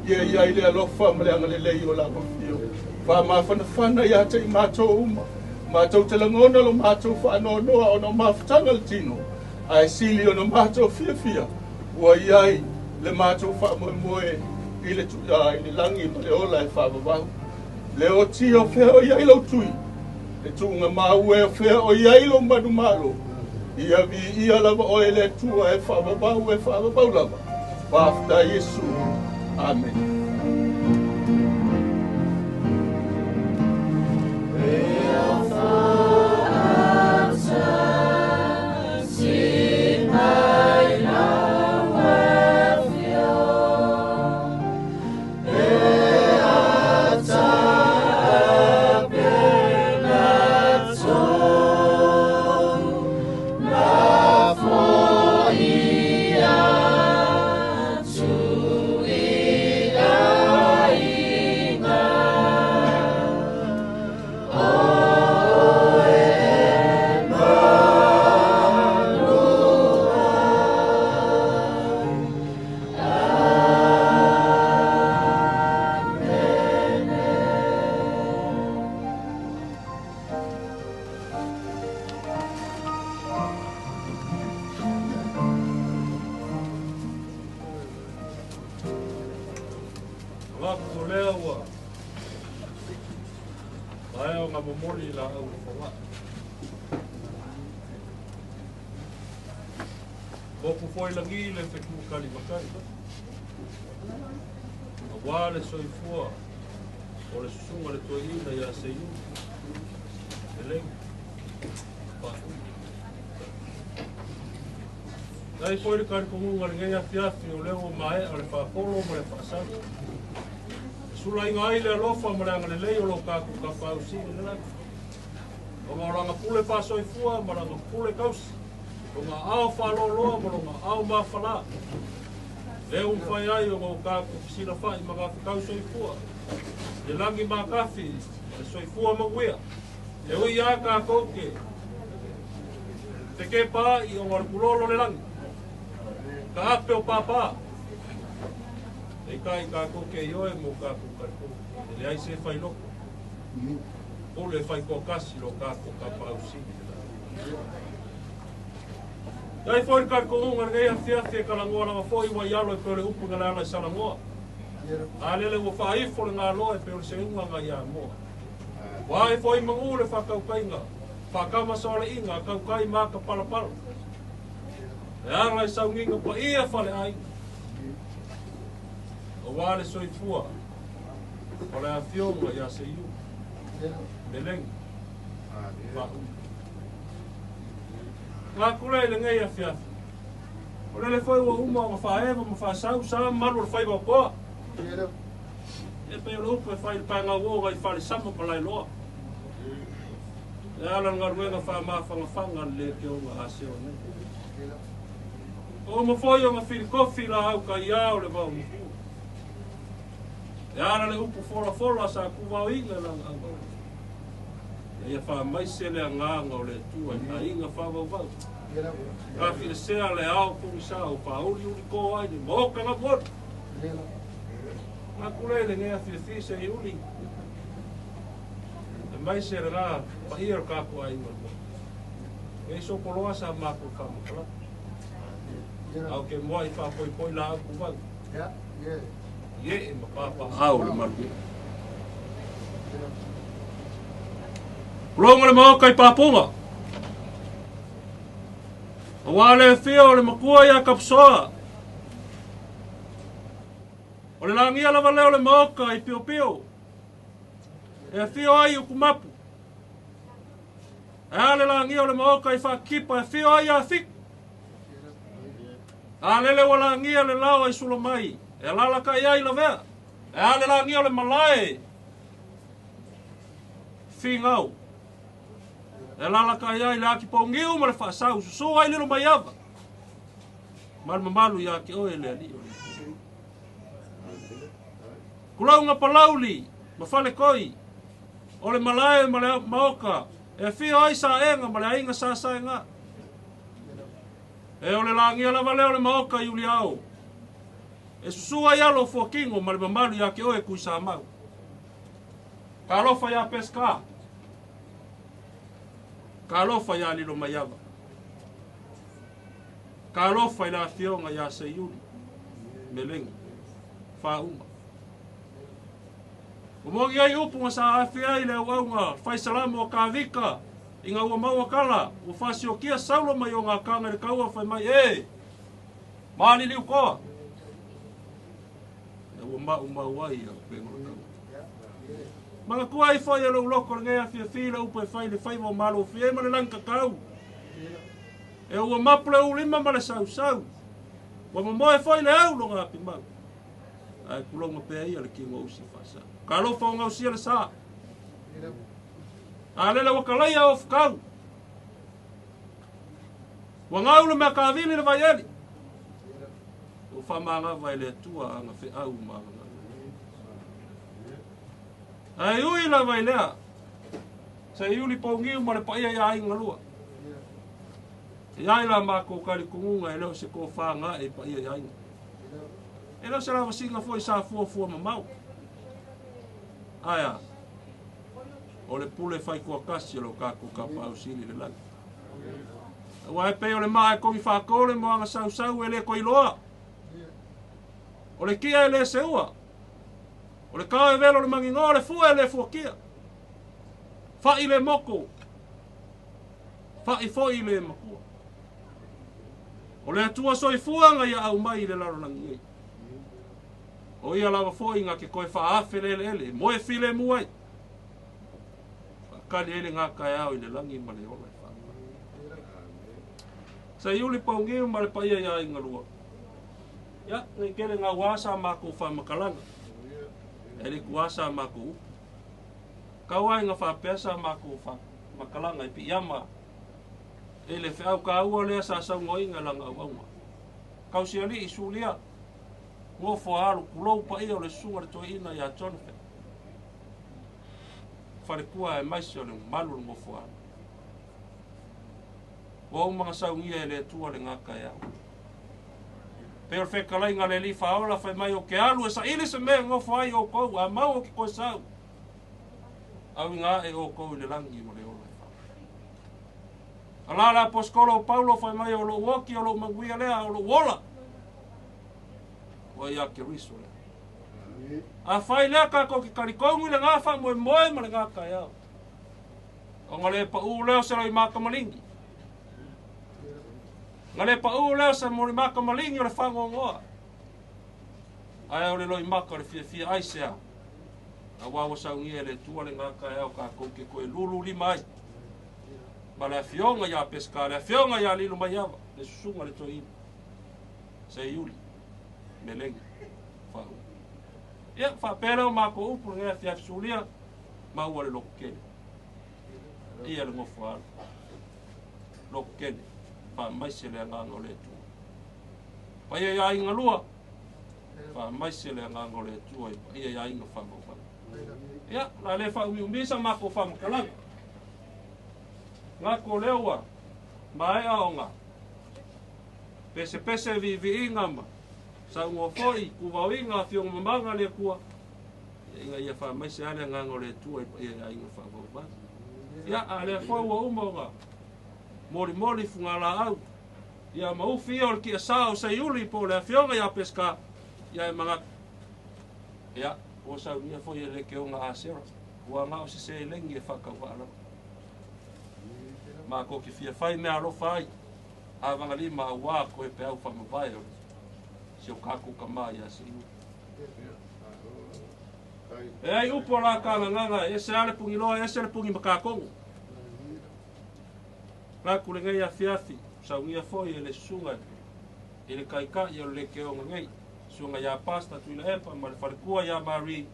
A: Ia i le alofa ma le anga le lei o la mawhio. Whamawhana whana i ata i mātou uma. Mātou te langona lo mātou whanoa noa o no maftanga le tino. Ai sili o no mātou fia. Ua iai. Le mātou whamoe i le langi ma le ola e whawawahu. Le o ti o whea o iailau tui. Le tūnga maue o whea o iailau manu malo. Ia vi ia lava o e le tua e whawawahu lava. Whafta Yesu. Amen.
E: Boku foi langi le feku kali makai. Awale soifua. O le susunga le toina ia Seiuli. Meleni. Faauma. Dai foi le kari kongunga le ngai afiafi o leo mae o le whaapolo ma le whaasau. Sula inga ai le alofa ma le anga le lei o lo kaku ka whausi le laki. O ngā ranga pule pa soifua ma ranga pule kausi. O ngā ao whaloloa mo ngā ao mawhala. Leo mwhai ai o ngā kāku kisina whai ma ngā whikau soifua. Le langi mā kawhi, le soifua ma wea. E ui a kā kouke. Te ke pā i o ngā pulolo le langi. Ka ape o pāpā. E kai kā kouke i oe mo kāku karikou. E le ai se whai loko. O le whai kōkasi lo kāku ka pausi. Dai foi kar ko ngar ngai afia te kalangoa na foi wa yalo e pele upu ngala na salangoa. Ale wo fai fo nga lo e pele se unga nga ya mo. Wa e foi mangu le fa kau kainga. Fa ka ma so le inga kau kai ma ka pala pala. E ara sa nginga pa ia fa le ai. O wa le soi fua. O le afio nga ya Seiuli. Meleni. Faauma. Ngā kura i le ngai a whiafi. O le whai wa uma o whaewa ma whaasau sa maru le whai wa koa. E pe o le upu e whai le pāngā wōga i whare sama palai loa. E ala ngaruenga whamawhangawhanga le ke o ngā ase o nei. O mawhoi o ngā whiri kofi la au ka iau le mau mfu. E ala le upu whora sa kuwau inga lang au. E ia whamaise le nganga o le tua a inga whawau. Ka whiri sea le au kumi sa o whauri uri ko ai ni moka ngā mor. Ngā kulele ngea whiri Seiuli. Mai se rā pahia ka ko ai mo. E so poloa sa ma ko ka mo. Au ke moi fa poi la ku va. Ya, ye ma pa au le mar. Longa le mo kai papunga. Wale fio le makua ya kapsoa. O le langia la valeo le mo kai pio pio. E fio ai o kumapu. E ale la ngia o le maoka i whakipa, e fio ai a thik. Ale le wala ngia le lao ai sula mai. E lalaka i ai la vea. E ale la ngia o le malae. Fingau. E lalaka i ai le aki pau ngiu ma le whaasau. Susu ai lilo mai ava. Mamalu i aki oe le ali. Kulau ngā palauli. Ma whale koi. O le malae ma le maoka. E fio ai sa enga ma le ainga sa enga. E o le langia lava leo le maoka i uli au. E susua i alo fuakingo ma le mamalu ya ke oe kui sa mau. Ka alofa ya peska. Ka alofa ya lilo mayava. Ka alofa i la fionga ya Seiuli. Meleni. Faauma. O mogi ai upunga sa awhia i le auaunga, whai salamo o ka vika, i ngā ua maua kala, o whasi o kia saulo mai o ngā kanga le kaua whai mai, maali liu koa. E ua mau ai a pēngora kaua. Manga kua i whai alo uloko ngea fia whila upa e whai le whai mo malo fia ma le lanka kau. E ua mapule ulima ma le sau. Wa mamoe whai le au lo ngā pimau. Ai kulonga pēa ia le kingo usi whasa. Ka alofa o ngau sia le saa. A lele wakalai a of kau. Wa ngau le mea ka avili le vai eli. O whamanga vai le tua anga whi au maanga. Ai ui la vai lea. Seiuli pau ngiu ma le paia ia inga lua. Ia ila mako kari kungunga e leo se ko whanga e paia ia inga. E leo se rawa singa foi sa fua mamau. Aia, o le pule whai kua kasi lo kako kapa au sili le lagi. Wa e pei o le maa e kongi whakore mo anga sau e le koi loa. O le kia e le seua. O le kao e velo le mangi ngō le fua e le fua kia. Whai le moko. Whai foi le makua. O le atua soi fuanga ia au mai le laro langi ei. O ia lawa foi ngā ke koe whaafe ele, moe file muai. Kali ele ngā kai au i le langi ma le ola e wha. Seiuli pau ngiu ma le paia ia inga lua. Ia, ngai kere ngā wasa mako wha makalanga. Ele kuasa mako upu. Kawai ngā wha pesa mako wha makalanga i pi iama. Ele whiau ka ua lea sa sau ngoinga langa uaunga. Kausiali i sulia. Ngo fo kulou pa ia o le sunga le toi ina ia Jonathan. Whare kua e maisi o le malu ngo fo alu. Wa umanga sau ngia e le tua le ngaka e au. Pero whekalai ngā le li whaola whai mai o ke alu e sa ili se mea ngo fo ai o kou, a mau o ki koe sau. Au ngā e o kou le langi mo le ola e wha. Alala poskolo o Paula whai mai o lo woki o lo manguia lea o lo wola. O ia ke riso le. A whai lea ka ko ki karikongu le ngā wha moe ma le ngā kai au. O ngā le pa uu leo se roi maka malingi. Ngā le pa uu leo se mori maka malingi o le whango ngoa. Ai o le loi maka le fia aisea. A wawa sau ngia le tua le ngā kai au ka ko ke koe lulu lima ai. Ma le fionga ia peska, le fionga ia lilu mai awa. Le susunga le toi ina. Seiuli. Meleni. Faauma. Ia, whapera o mako upu ngea fia fisulia, maua le loko kele. ia le ngofo ala lo kene pa mai se le nganga le tu pa ia inga lua pa mai se le nganga le tu ia inga fa mo ia la le fa umi sa ma ko fa mo kala nga ko lewa mai aonga pese vi inga ma sa ngo foi ku va inga fio manga le kua inga ia fa mai se ale nganga le tu ia inga fa mo ba ia ale fo wa umonga mori fungala au ia mau fio ki sao Seiuli po le fionga ia pesca ia manga ia o sa ia foi le ke unga asera wa nga o se lengi fa ka wala ma ko ki fia fai me alo fai avanga lima wa ko e pe au fa mo vai se o kaku kama ia se ai upo la kala nganga e se ale pungi loa e se ale pungi makakongo la kulenga ia fiafi sa ungia foi ele sunga ele kaika ia le ke o ngai sunga ia pasta tu ile epa ma le farkua ia mari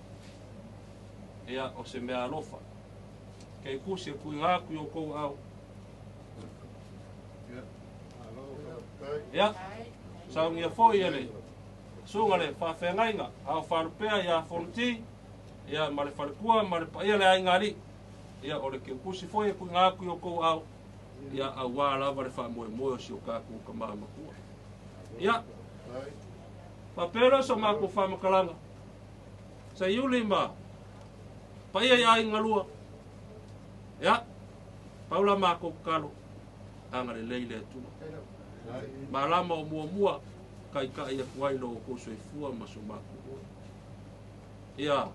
E: ia o se me alofa ke kusi ku nga ku yo ko au ia sa ungia foi ele sunga le fa fengainga au farpea ia fonti ia ma le farkua ma le pa ia le aingari ia o le ke kusi foi ku nga ku yo ko au ia awala va le fa moimoi si o ka ku ka mama ku ia papero so ma ku fa makalanga Seiuli ma pa ia ingalua ia Paula ma ku kalo anga le leile tu malama o mua kai ka ia kuai lo ko so fua ma so ma ku ia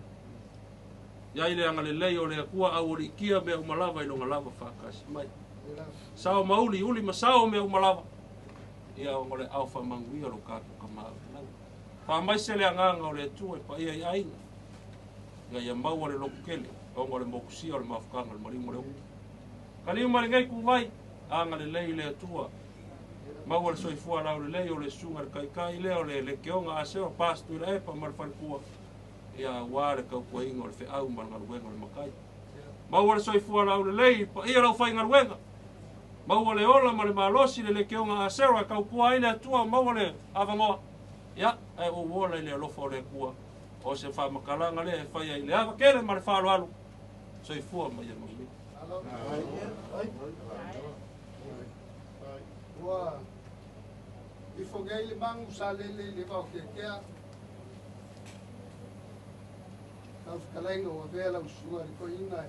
E: ile anga le leio le kua au ri kia me o malava i lo ngalava fa kasi mai sao mauli uli masao me umalava ia ngole alfa mangui lo ka kama pa mai se le anga ngole tu e pa ia ai nga ia mau le lokele o ngole mokusi o le mafkanga le mari mole kali mari ngai ku vai anga le leile tua mau le soifua la le leio le sunga le kai le o le keonga ase o pastu le pa mar falkua ia ware ka ko ingo le fe au mar ngal le makai mau le soifua la le lei pa ia lo fai ngal wenga mau le ola ma le malosi le keonga asera ka kua ina tua mau le avangoa ia e o wola le lo fo le kua o se fa makalanga le fai ai le ava kele ma le fa lo alu soifua ma ia mo
F: wa i fogei le mangu sa le va ke kea ka kalenga o vela usua ko ina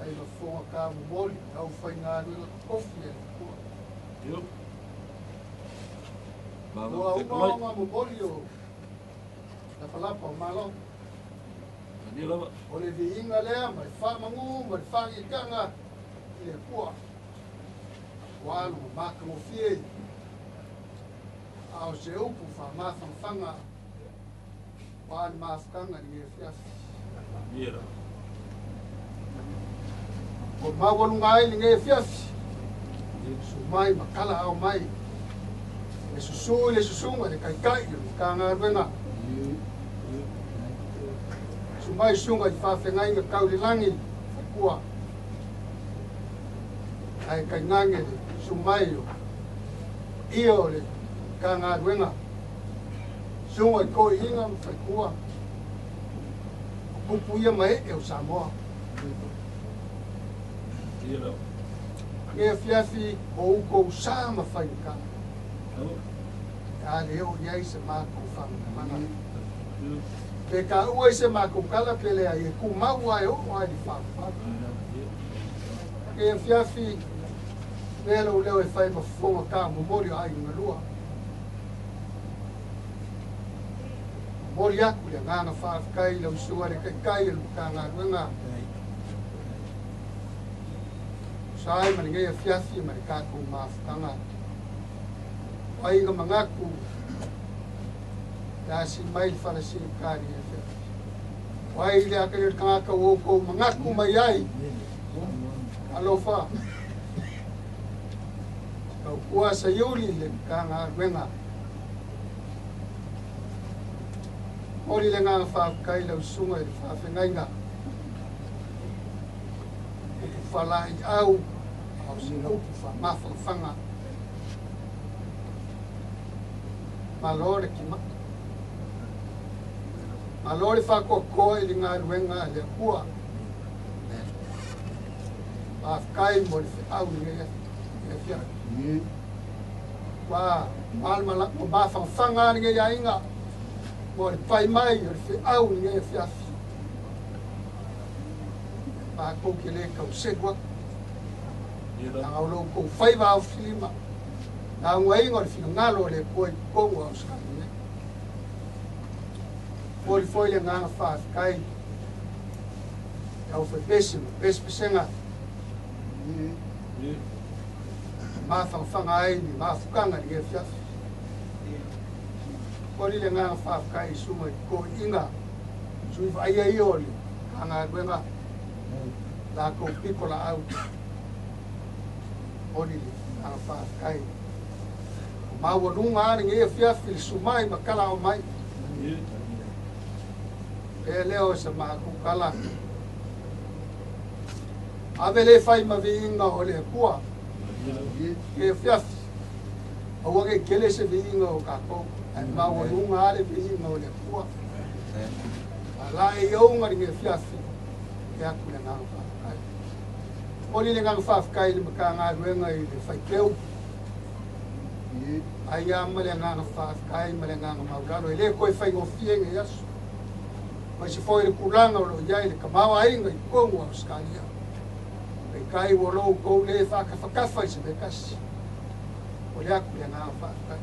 F: ai lo fonga ka mo moli au fai nga no kofi
E: yo
F: ma mo moli o la palapa o malo
E: ni lava
F: o le vinga le ma fa mangu ma fa i kanga le kua walu ma ka mo fie au se upu fa ma fanga wan ma fanga ni fia
E: mira
F: o ma wonu ngai ni nge fiafi su mai makala au mai le susu ma le kai ka nga wenga su mai sunga i fa fengai nga kau langi kua ai kai nange su mai io le ka nga wenga sunga ko inga fa kua pupu ia mai e o Samoa nge fiafi o uko sama fainka a leo ia se mako whamana pe ka ua se mako kala pele a e ku maua e o ai di whamana nge fiafi leo e whai mafonga ka momorio ai ngalua mori aku le nganga whaakai lau suare kai e luka ngā ruenga sai mani ngai fiafi mani kako mafukanga wai nga mangaku dasi mai farasi kari e fiafi wai le akari kanga woko mangaku mai ai alofa kau kua Seiuli le kanga ruenga ori le ngā whaakai lau sunga e whaafengainga falai au au sino fa mafanga malore ki malore fa ko ili nga luenga le kua afkai mo au nge fia wa malmala ko ba fanga nge ya inga mo pai mai au nge fia ba ko kele ka segwa na lo ko fai ba filima na ngai ngor fi ngalo le ko wa ska ne foi le nga fa kai au foi pesenga ma fanga ai ni ma fukanga ni fia foi le nga fa kai suma ko inga sui vai ai oli anga gwenga la ko pikola au oli anga fa kai ma wo nunga nge fia fil sumai makala o mai e leo se ma ku kala avele fai ma vinga o le kua e fia o ge kele se vinga o ka ko ma wo nunga le vinga o le kua ala e o ngar nge fia ke aku le nga fa oli le nga fa kai le ka nga ruenga i le fai keu ai ama le nga fa kai ma le nga maulano le ko fai go fienge yasu ma se foi le kulanga o lo yai le kamau ai ngai kongo a skania e kai wo lo ko le fa ka fa se be kasi o le aku le nga fa kai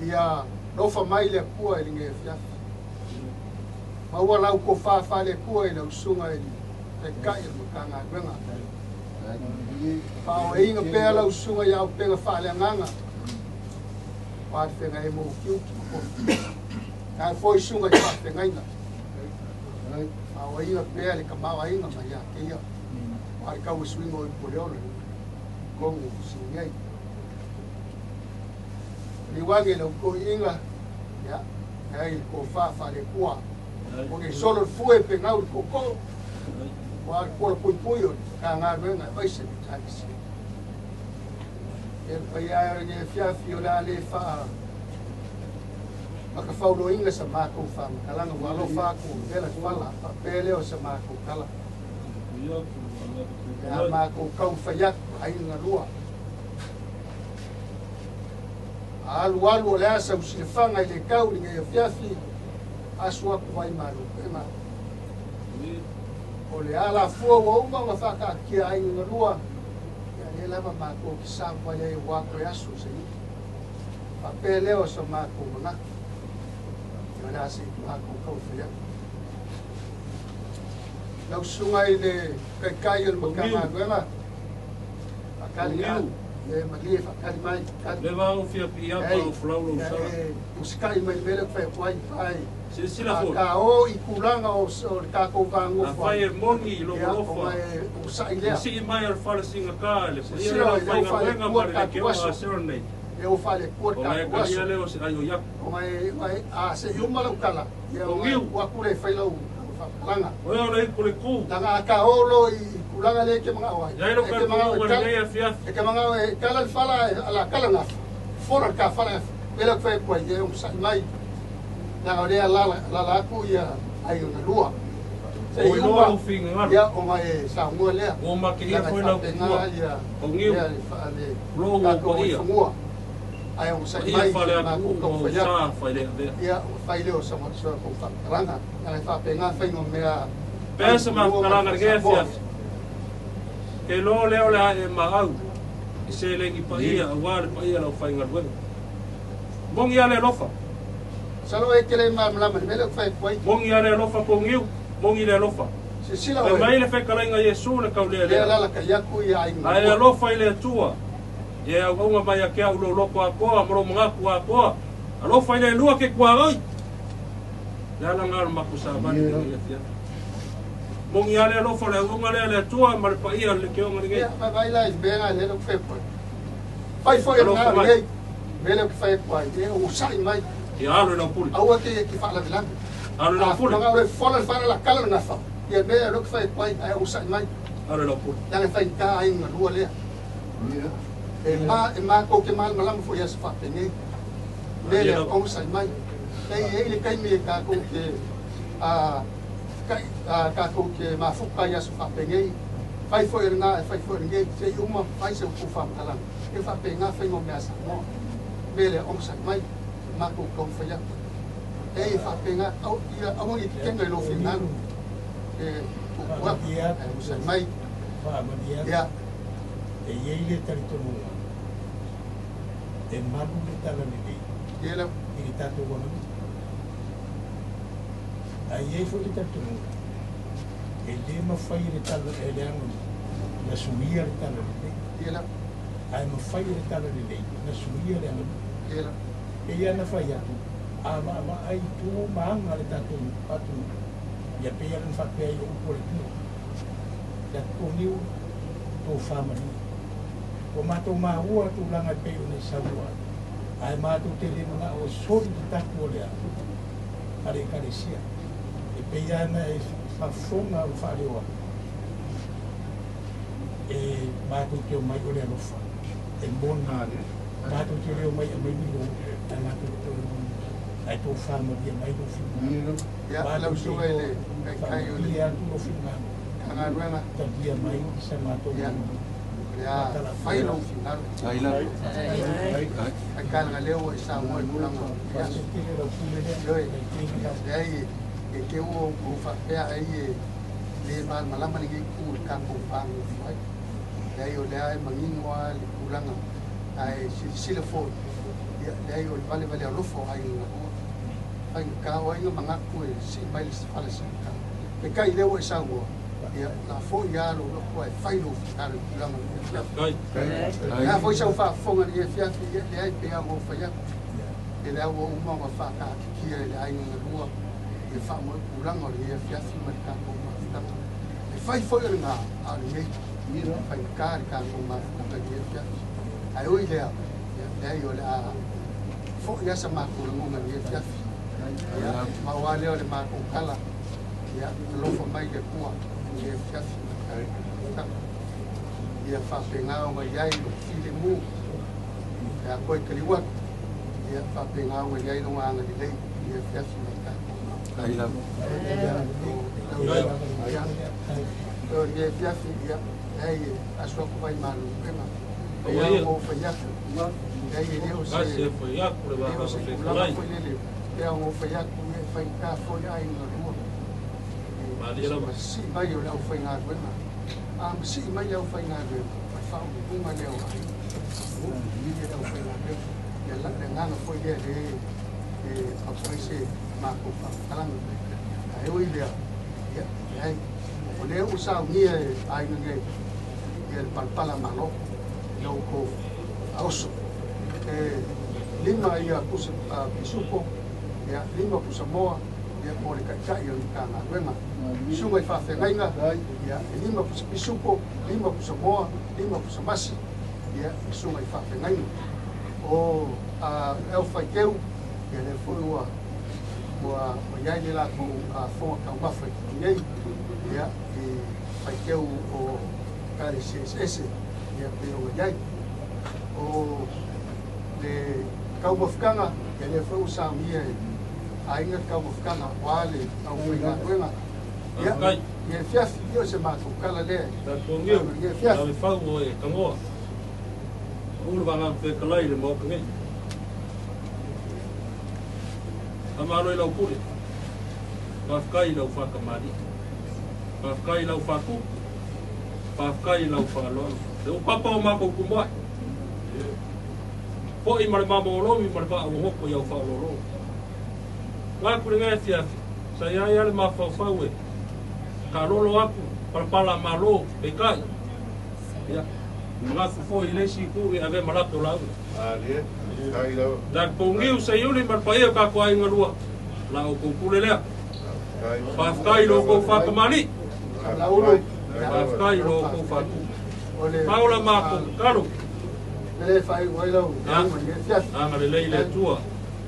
F: ia no fa mai le kua i nge fia ma wa lau ko fa le kua i lo sunga i e kai mo kanga wenga pa o inga pe la usunga ya pe nga fa le nganga pa te nga e mo kiu ka foi sunga ya pe nga ina pa o inga pe le ka ma inga ma ya ke ya pa ka u swingo i poleolo kongo singai ni wage lo ko inga ya ai ko fa le kua o ke solo fue pe nga u ko wa ko puyo ka nga wenga vai se taxi el paya nge fia fiola le fa maka faulo inga sa mako fa kala no walo fa ko vela fala papele o sa mako kala ya mako kau fayat ai nga lua alu le asa usifanga ile kau nge fia fi aswa ko vai malu ema o le ala fua wa uma ma whaka ki ai nga rua ia le lama mako ki sampa le wako yasu se ni pa pe leo sa mako mana ia la se mako kau fia lau sunga i le kai il makanga gwela akali ya le mali akali mai
E: le va o fia pia pa o flaulo sa
F: uskai mai bele fa kwai pai
E: sila fo
F: ka o i kulanga o ka ko vango
E: a fai mongi lo lofa
F: o sa ile
E: si mai al fala singa ka le ia fai nga wenga ma le ke o serenade
F: e o fale ko
E: ka ka ia le o se ai o yak
F: o mai a se yuma lo kala ia o wa kule fai lo langa
E: o le ko le ku
F: langa ka o lo i kulanga le ke mga wa
E: ya lo ka ko le ia fia
F: e ke mga kala fala ala kala na fora ka fala ele fai ko ia o sa mai na ole la ku ia ai una lua
E: o no finga
F: ya o mai sa mo le
E: o ma ke foi la o ngiu lo ko ia
F: ai o sa
E: mai ma ku ko sa fai le
F: ya fai le o sa mo so ko fa ranga na fa pe nga fai no mea
E: pesa ma ranga ke fia ke lo le ola e ma au se le ki pa ia wa pa ia lo fai ngal wen bon ia le lofa
F: salo e kele ma mele fai kwai
E: bon ia le lofa ko ngiu bon ia le lofa
F: se sila
E: o mai le fe kala nga yesu le ka le
F: la ka yaku ia ai
E: le lofa ile tua ye au nga mai ke au lo ko a ko mo mga ko a ko a lofa ile lua ke kwa oi la la ngal ma ku sa ba ni le fia bon ia le lofa le nga le tua ma pa ia le ke nga ngai
F: ma vai la bena le lo fe fai foi na le mele que fai kwai o sai mai
E: ya lo na puli
F: awa ke ki fa la bilang
E: lo na puli
F: nga le fola fa la kala nga fa ia mea rok fai kwai ai o sai mai
E: Are la pu.
F: yang fai ka ai nga lua le e ma ko ke mal malam fo ia fa pengi le o sai mai ei le kai me ka ko ke ka ko ke ma fu ka ia fa pengi fai fo irna fai fo nge se uma fai se ku fa kala e fa penga fai mo me asa mo mele o sai mai ma ko fa ia ei fa penga au ia au ni kenga lo final wa
A: Ia,
F: sai mai
A: Faauma ia.
F: ya
A: E iei le taritonunga. E malu le tala le lei.
F: ia
A: I ki tātou wana. A iei fo le taritonunga. E le mawhai le tala e le anu. Na suia le tala le lei.
F: ia
A: Ai mawhai le tala le lei. Na suia le anu.
F: ia
A: E ia na whai atu. A ma ai tu maanga le tātou atu. Ia pe ia le whapea i o upore tino. Ia tōniu tō whamani. O mātou māua tō langa peo nei saua. Ai mātou te le mga o sori ki taku o lea. Kare kare sia. E pe ia na e whawhonga o whareoa. E mātou te o mai o lea lofa. E mona. Mātou te leo mai a mai mino. Ai mātou te o ai tō whamari a mai no whina.
F: ia lau sunga le kai o le
A: Ia tu no whina.
F: kanga ruanga
A: Ta dia mai sa mātou.
F: ia ia fai lo final
G: Ai la.
F: ai kanga leo e sa mo e kulanga ia
A: Se tire la pulele.
F: Yoi. ai e ke o fa pea ai le mal malama ni ku ka ko fa ai ai o le ai mangino le kulanga ai sile fo ia ai o vale lo fo ai ai ka o ai manga ku si mai le fala si ka e kai leo e sa mo ia la fo ia lo ko ai fai lo ka le kulanga
E: Kai.
F: ia fo sa fa fo ngi fia fia le ai pe mo fa ia e le o uma ma fa ka ki le ai no lua e fa mo kulanga le fia fia ma ka ko ma fa e fai fo nga a le mira fai ka ko ma ka le fia ai o ile ai o la fo ia sa ma kulanga le fia ia ma wa le ma ko kala ia lo fo mai ke kua le fia ia fa penga o mai ai fili mu ia ko ke liwa ia fa penga o mai ai no anga di lei ia fia fia ka
G: Ai la.
F: o ia fia fia ai aso ko vai malu pema
E: Ia.
F: ia mo fa ia ai ele o
E: Ai se
F: se
E: foi a por
F: ele
E: baixo
F: o se
E: se
F: la
E: vai.
F: foi ele ia mo fa ia ku ia fa ka fo ia ai no mo
E: Maria la.
F: si vai o la fa nga pema si mai ia fa nga pema fa o bunga leo ai ni ia fa nga pema ia la nga foi ia e a foi se ma ko fa kalang ai o ile ia ai o le usa ni ai nge ia palpala malo no ko auso lima ia kusa pisupo ia lima kusa moa ia mo le kai o kana wema sunga i fa fe ngainga ia lima kusa pisupo lima kusa moa lima kusa masi ia sunga i fa fe ngainga o el fai keu ia le foi wa ia le la ko fo ka mafa ia ia e fai keu o kare ss ia pero ia o le kau mafkanga ia le foi usa mia ainga kau mafkanga wale au inga wenga ia ia fiafi io se ma ko kala le
E: Ta tongio.
F: ia fiafi
E: Ta fa o e kangoa. Ulu banga pe kalai le mo kangai. Amaro ila upure. Pafkai ila ufaka mari. Pafkai ila ufaku. Pafkai ila ufalo. Le upapa o mako kumbai. Po i mare mamo o lomi mare ba o hoko ia ufa o lo. Ngā kure ngai fiafi. Sa ia ia le mawhauwhau e. Ka rolo aku. Parapala malo e kai. Ia. Mga fufo i lesi ku i ave malato lau.
C: Ale. Ai la.
E: Dan pongiu Seiuli marpaia ka ko ai ngarua. La o kokule lea. Pafkai lo ko whakamani. Pafkai lo ko whaku. Paula mako karo.
F: le fai wailau ia fiafi
E: Anga le leile tua.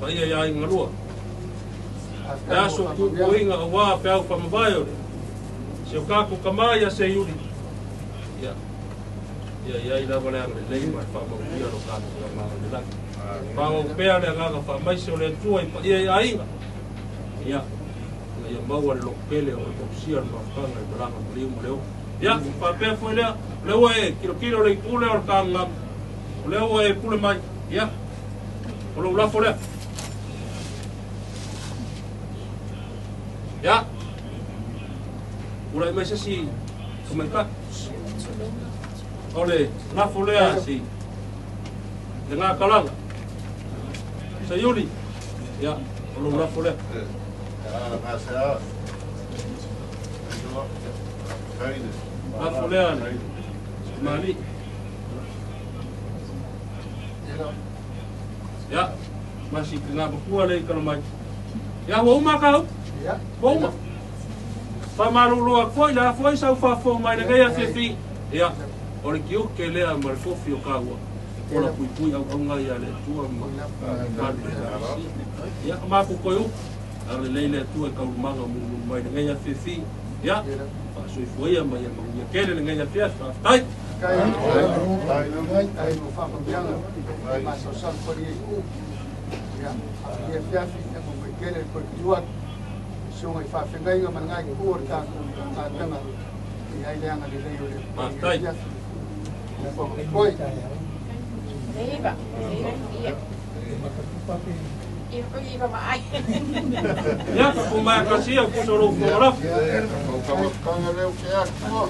E: Paia ia ngarua. Taso ku kuinga a wā peau whamawai ore. Se o kako kamai a Seiuli. Ia. Ia ila wale ang lei mai whamauia no kako kamai le laki. Whamau pēa le nganga whamaise o le tua i pa ia ia inga. Ia. Ia maua le lokele o le kopsia le mawhanga i maranga maliu maleo. Ia, whapea fwoi lea. Leua e kilo le ikule o le kanga. Leua e pule mai. Ia. O lo lafo lea. Ia. Ura mai se si komentar. Ole, lafo lea si. Le ngā kalanga. Seiuli. Ia, o lo lafo lea. Lafo lea ni. Mali. Ya, masih kena berkuah lagi kalau mai. Ya, Faauma kau?
F: Ya.
E: Faauma. Pamaru lua foi la foi sa fa mai na gaya fifi. Ya. Ora kiu ke le a mar kofi o kawa. Ora pui au ngai ale tua ma. Ya, ma ku koyu. Ale leile tua ka manga mu mai na gaya fifi. Ya. Pa sui foi a mai ma ya ke le gaya fiesta. Tai.
F: Ai no fa pambianga. Ma so san por i ya. Ia fiafi e mo mai kele ko tuat. So mai fa fengai nga mangai ko ta tanga. Ia ile anga le leo le.
E: Tai.
F: Koi.
G: Iba. Iya. Iba mai.
E: Ya, ku mai ka sia ku so ro ko la.
C: Kanga leo ke ako.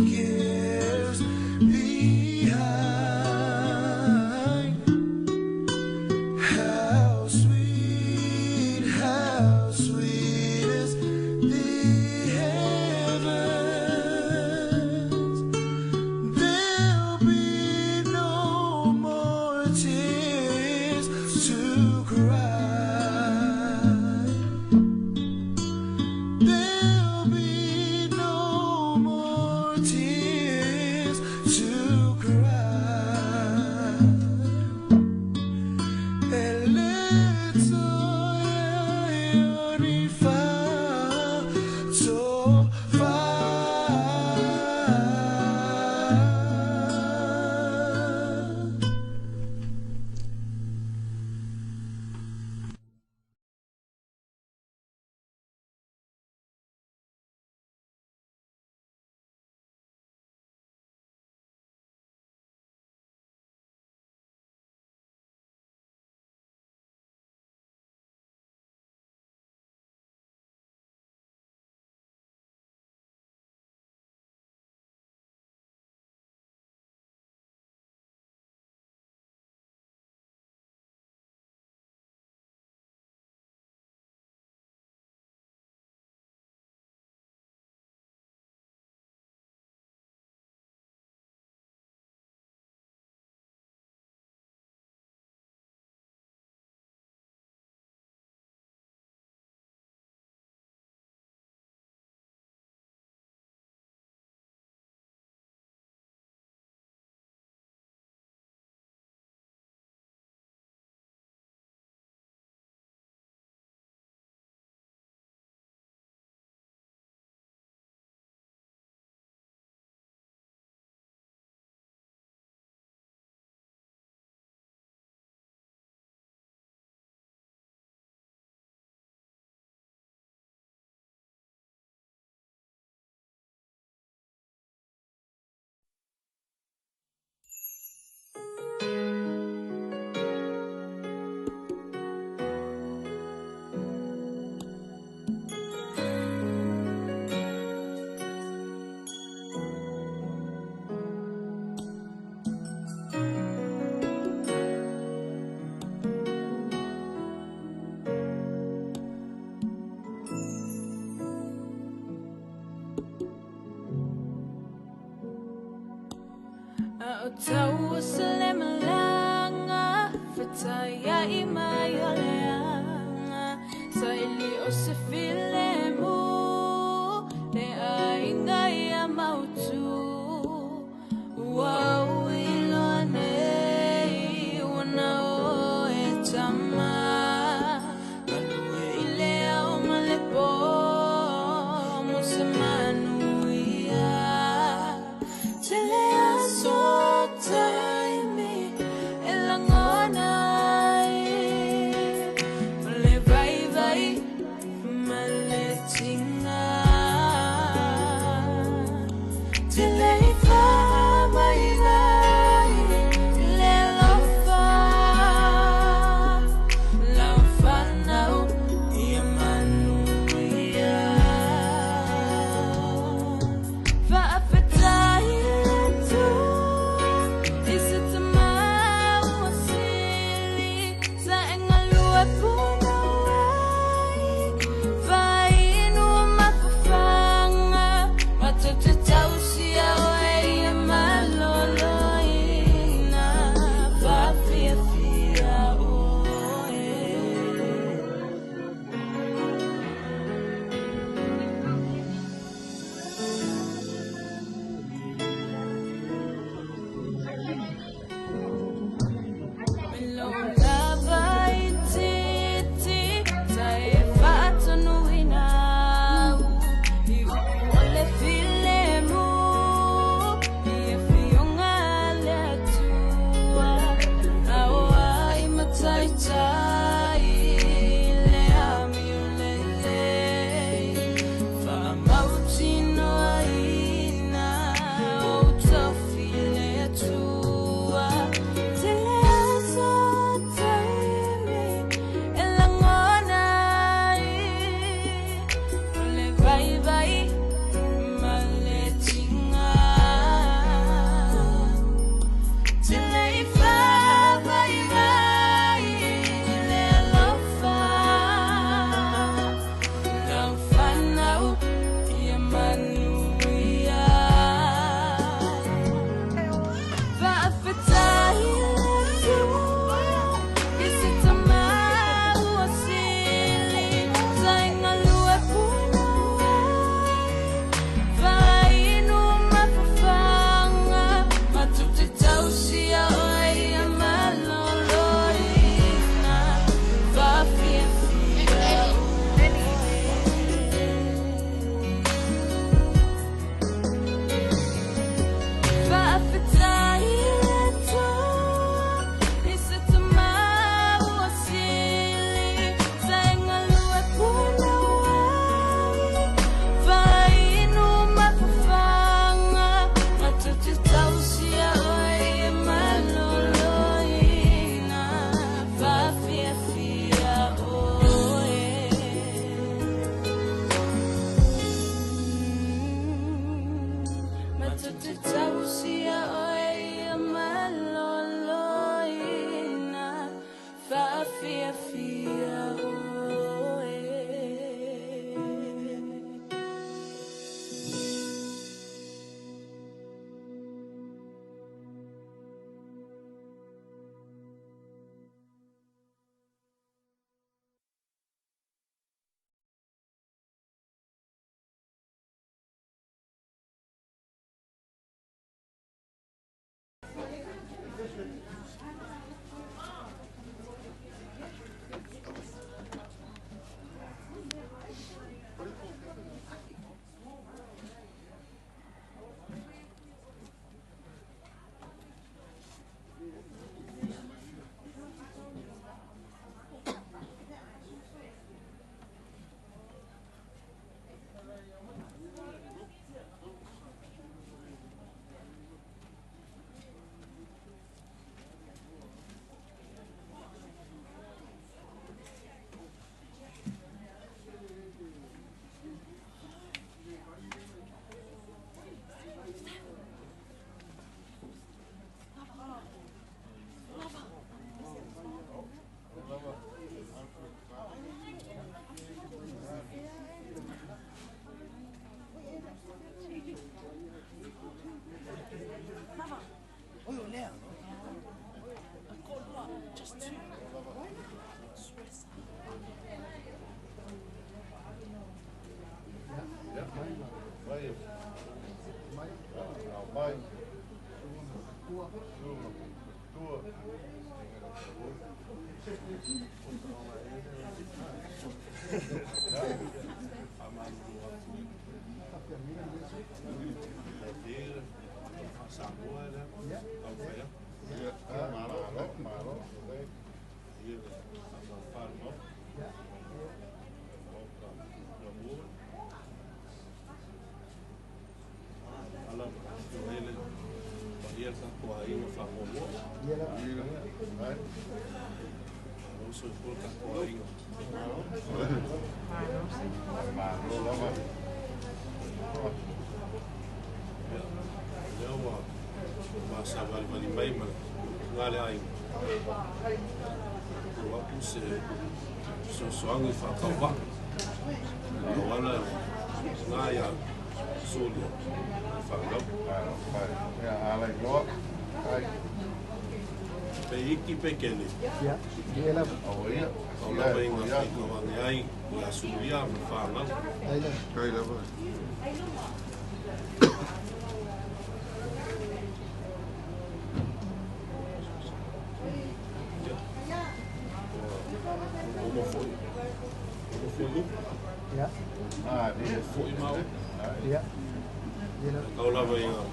H: cares behind. How sweet is the heavens. There'll be no more tears to cry. There'll be no more tears to cry.
I: Tau selemlanga Fataya imayolanga Seiuli o se filemu Le ainga ia mautu Wau ilone Wana o e tama Kalue ile au malepo Musemanu ia Telea so time elangonai le vai maletinga telei fama ilai le lofa nau iamanuia va afetai tu Vai no mapufanga, mas tu te tausia te tausia oe ia maloloina whaafiafia oe.
E: Soangi whakawa. Wana ngā ia sōlia whakau.
C: Ia alai loa.
E: Pe iki pe kene.
F: Ia, ia
C: Au ia.
E: Au lawa inga whikawangi ai ia sōlia me whānau.
F: Aila.
C: Kai lava.
F: Ia.
C: Ah, dia.
E: Fui mau.
F: Ia. Ia.
E: Au lawa inga.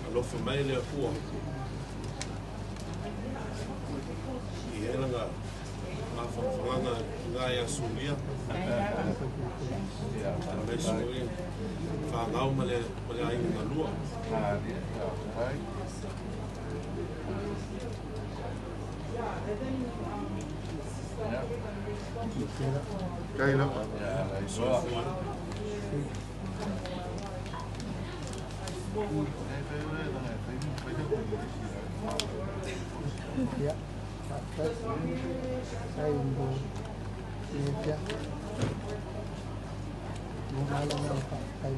E: Alofa mai lea kua. I helanga ngā whakawhanga ngā ia sōlia. Mai sōlia. Whāngau ma le ainga ngā lua.
C: Ah, dia. Hai. Kai lava.
F: Ia. Sai mbo. Ia. Mungala na kai.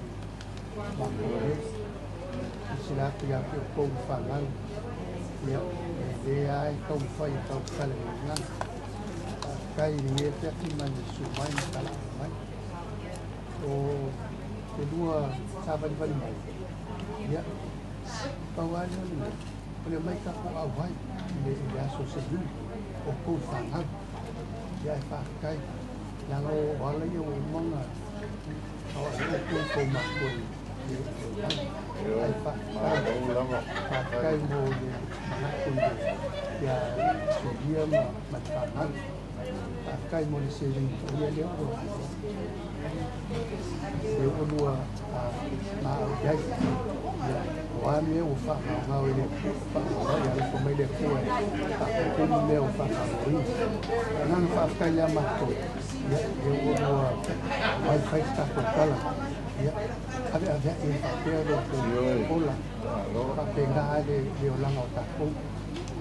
F: Sila pia ko fangal. Ia. Dia ai ko fai ko kala ngan. Kai ni te man sumai kala mai. O kedua saban bali mai. Ya. Kawan ni boleh mai ka ko awai ni dia sosial o ko fangal. Ya pakai yang wala yo mong awak ko makon. Ai pakai mo ni makon ya dia matanggal. Pakai mo ni sering dia dia dua maaf wan ye ufa ngau ile fa ya ko mai le ko ko me ufa ngau nan fa ka ya ma ko ya dua ai fa sta ko kala Ave ave e whakea ro te ola. Whakea le olanga o tākou.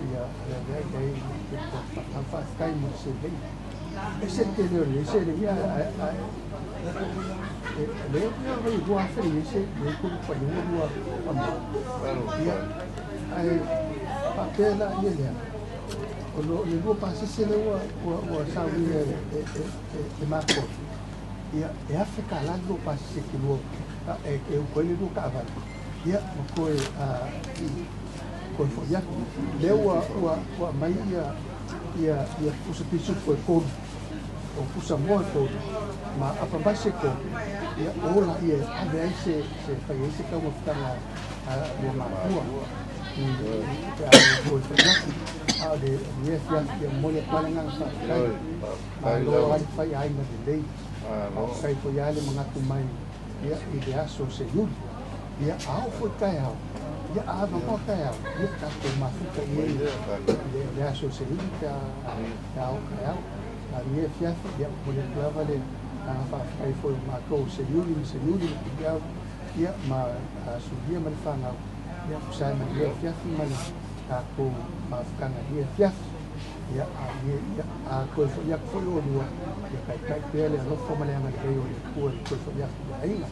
F: Ia ave ave e whakawhai mo se lei. E se te leo le se le ia leo rei hua wheri e se le kuru whai hua ama. Ia ai whakea la ia lea. O le lua pasi se le ua sawi e mako. Ia e afe ka la lua pasi se ki lua e ukoe le lua ka avan. Ia mo koe koe whaiaku. Leo ua mai ia pusa pisu koe koru. O pusa moa koru. Ma apa mai se koru. Ia ola ia ave ai se whai ai se kaua whitanga le makua. Te awe koe whaiaku. De dia fiat molia palingan sa kai lo ai fai ai na dei sai foi ale mangatu mai ia idea so Seiuli ia au foi kai au ia a no kai au ia ka ko mafuka ia idea so Seiuli ka au kai au a dia fiat ia molia vale a fa kai foi ma ko Seiuli ia ma su dia mal fanga ia sai ma dia fiat mal aku maafkan dia fiaf ya a ko fo ya ko lo dua ya kai pele no fo male ama kai o ko fo ya ainga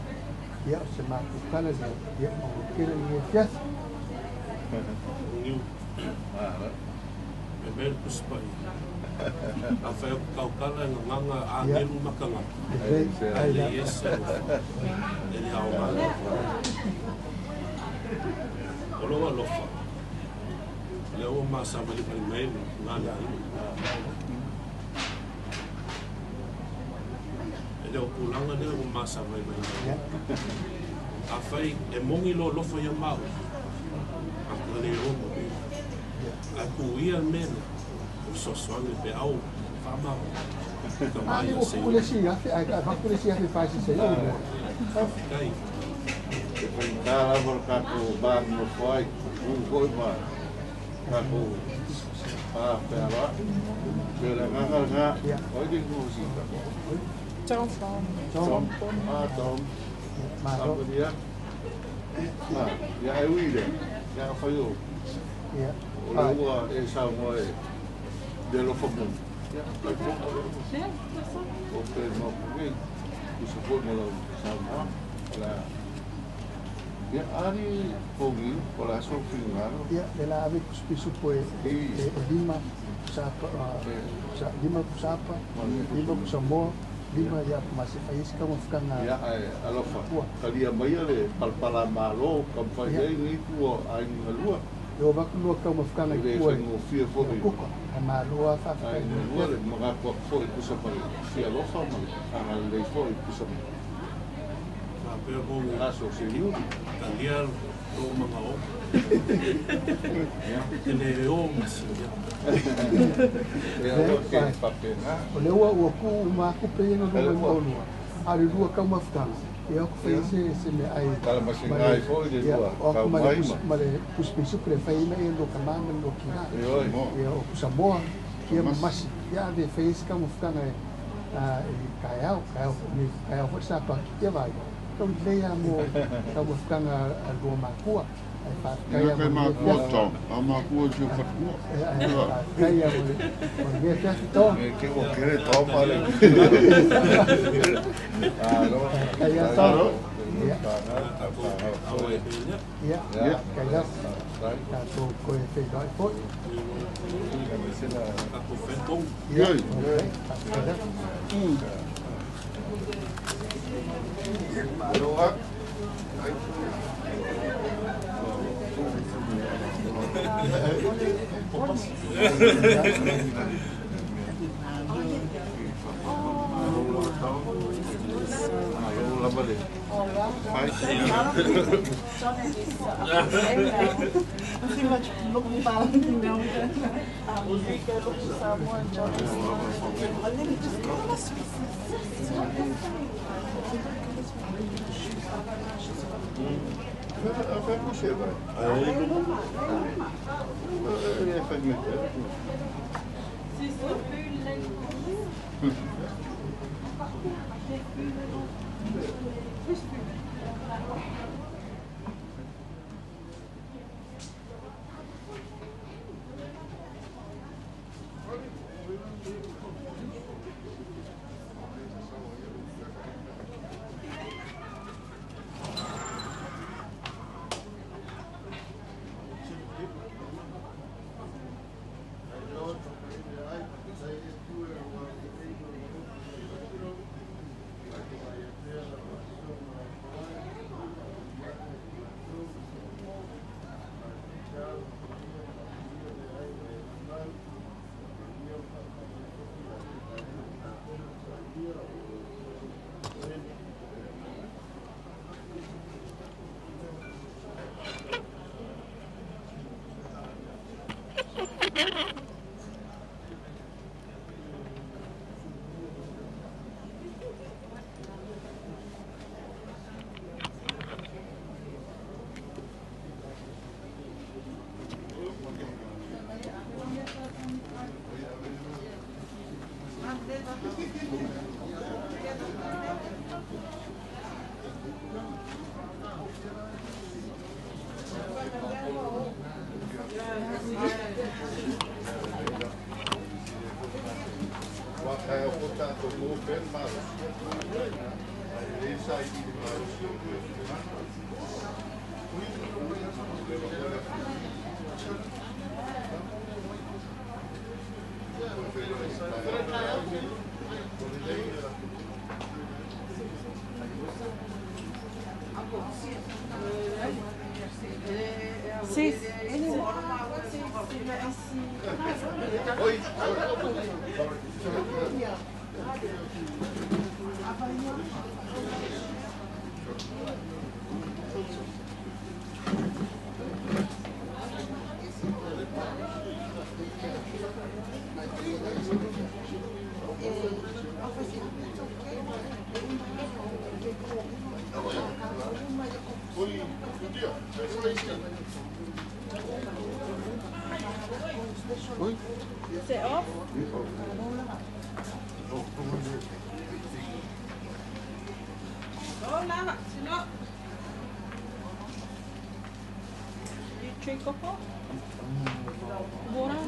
F: ya se ma ku kala ya mo kele dia fiaf
E: Niu. Beber kuspai. Afa kau kala nganga angelu makanga. Yes. Ele hauma. Olo lofa. Leo masa balik main ngala ini. Leo pulang ada masa main. Afai emongi lo lofa yang mau. Aku ni romo. Aku ia men. Soswang pe au fama. Kemana sih?
F: Polisia, aku polisia faz isso aí.
E: Kai.
C: Kalau berkatu bang musuai, ungkoi mah, kaku apa? Bila ngangal ngah, kau jadi musuh. Tom. Apa dia? Ya Ewi deh, ya Fayu.
F: Ya.
C: Orang sama dia lo famun. Ya, betul. Okey, mau pergi, disebut malam sama. Lah. Ya, hari pergi, kalau asal fingal.
F: Ya, ela ave pisu poe lima sapa lima samoa lima ya masih faz como ficar na
C: ya alofa kali yang bayar le palpala malo kampai ni tu ai ngalua
F: eu vou no como ficar na
C: rua no fio foi
F: a malua fa
C: ai ngalua le mga ko foi kusa pa si alofa mal ang le foi kusa
E: Pero kung
C: aso Seiuli
E: kalian o mga o. Kene o masya.
C: ya okey papel
F: oleh o ku uma ku pe no no ari rua ka uma ficar eu que fez se me ai
C: kalau masih ngai foi de rua
F: kau mai male pus pisu pre fai me no kamanga no kina eu o samoa que é mas já de fez como ficar na caiau foi sapa que vai então veia mo como ficar na rua makua
C: kaya makua tong makua je fatwa
F: kaya mo dia to
C: que o querer tomar
F: kaya to ya kaya tu ko fe dai po
E: Aku fentong.
C: ya Aloha.
G: Sis, c'est off. Oh là, sinon. You drink alcohol? Water?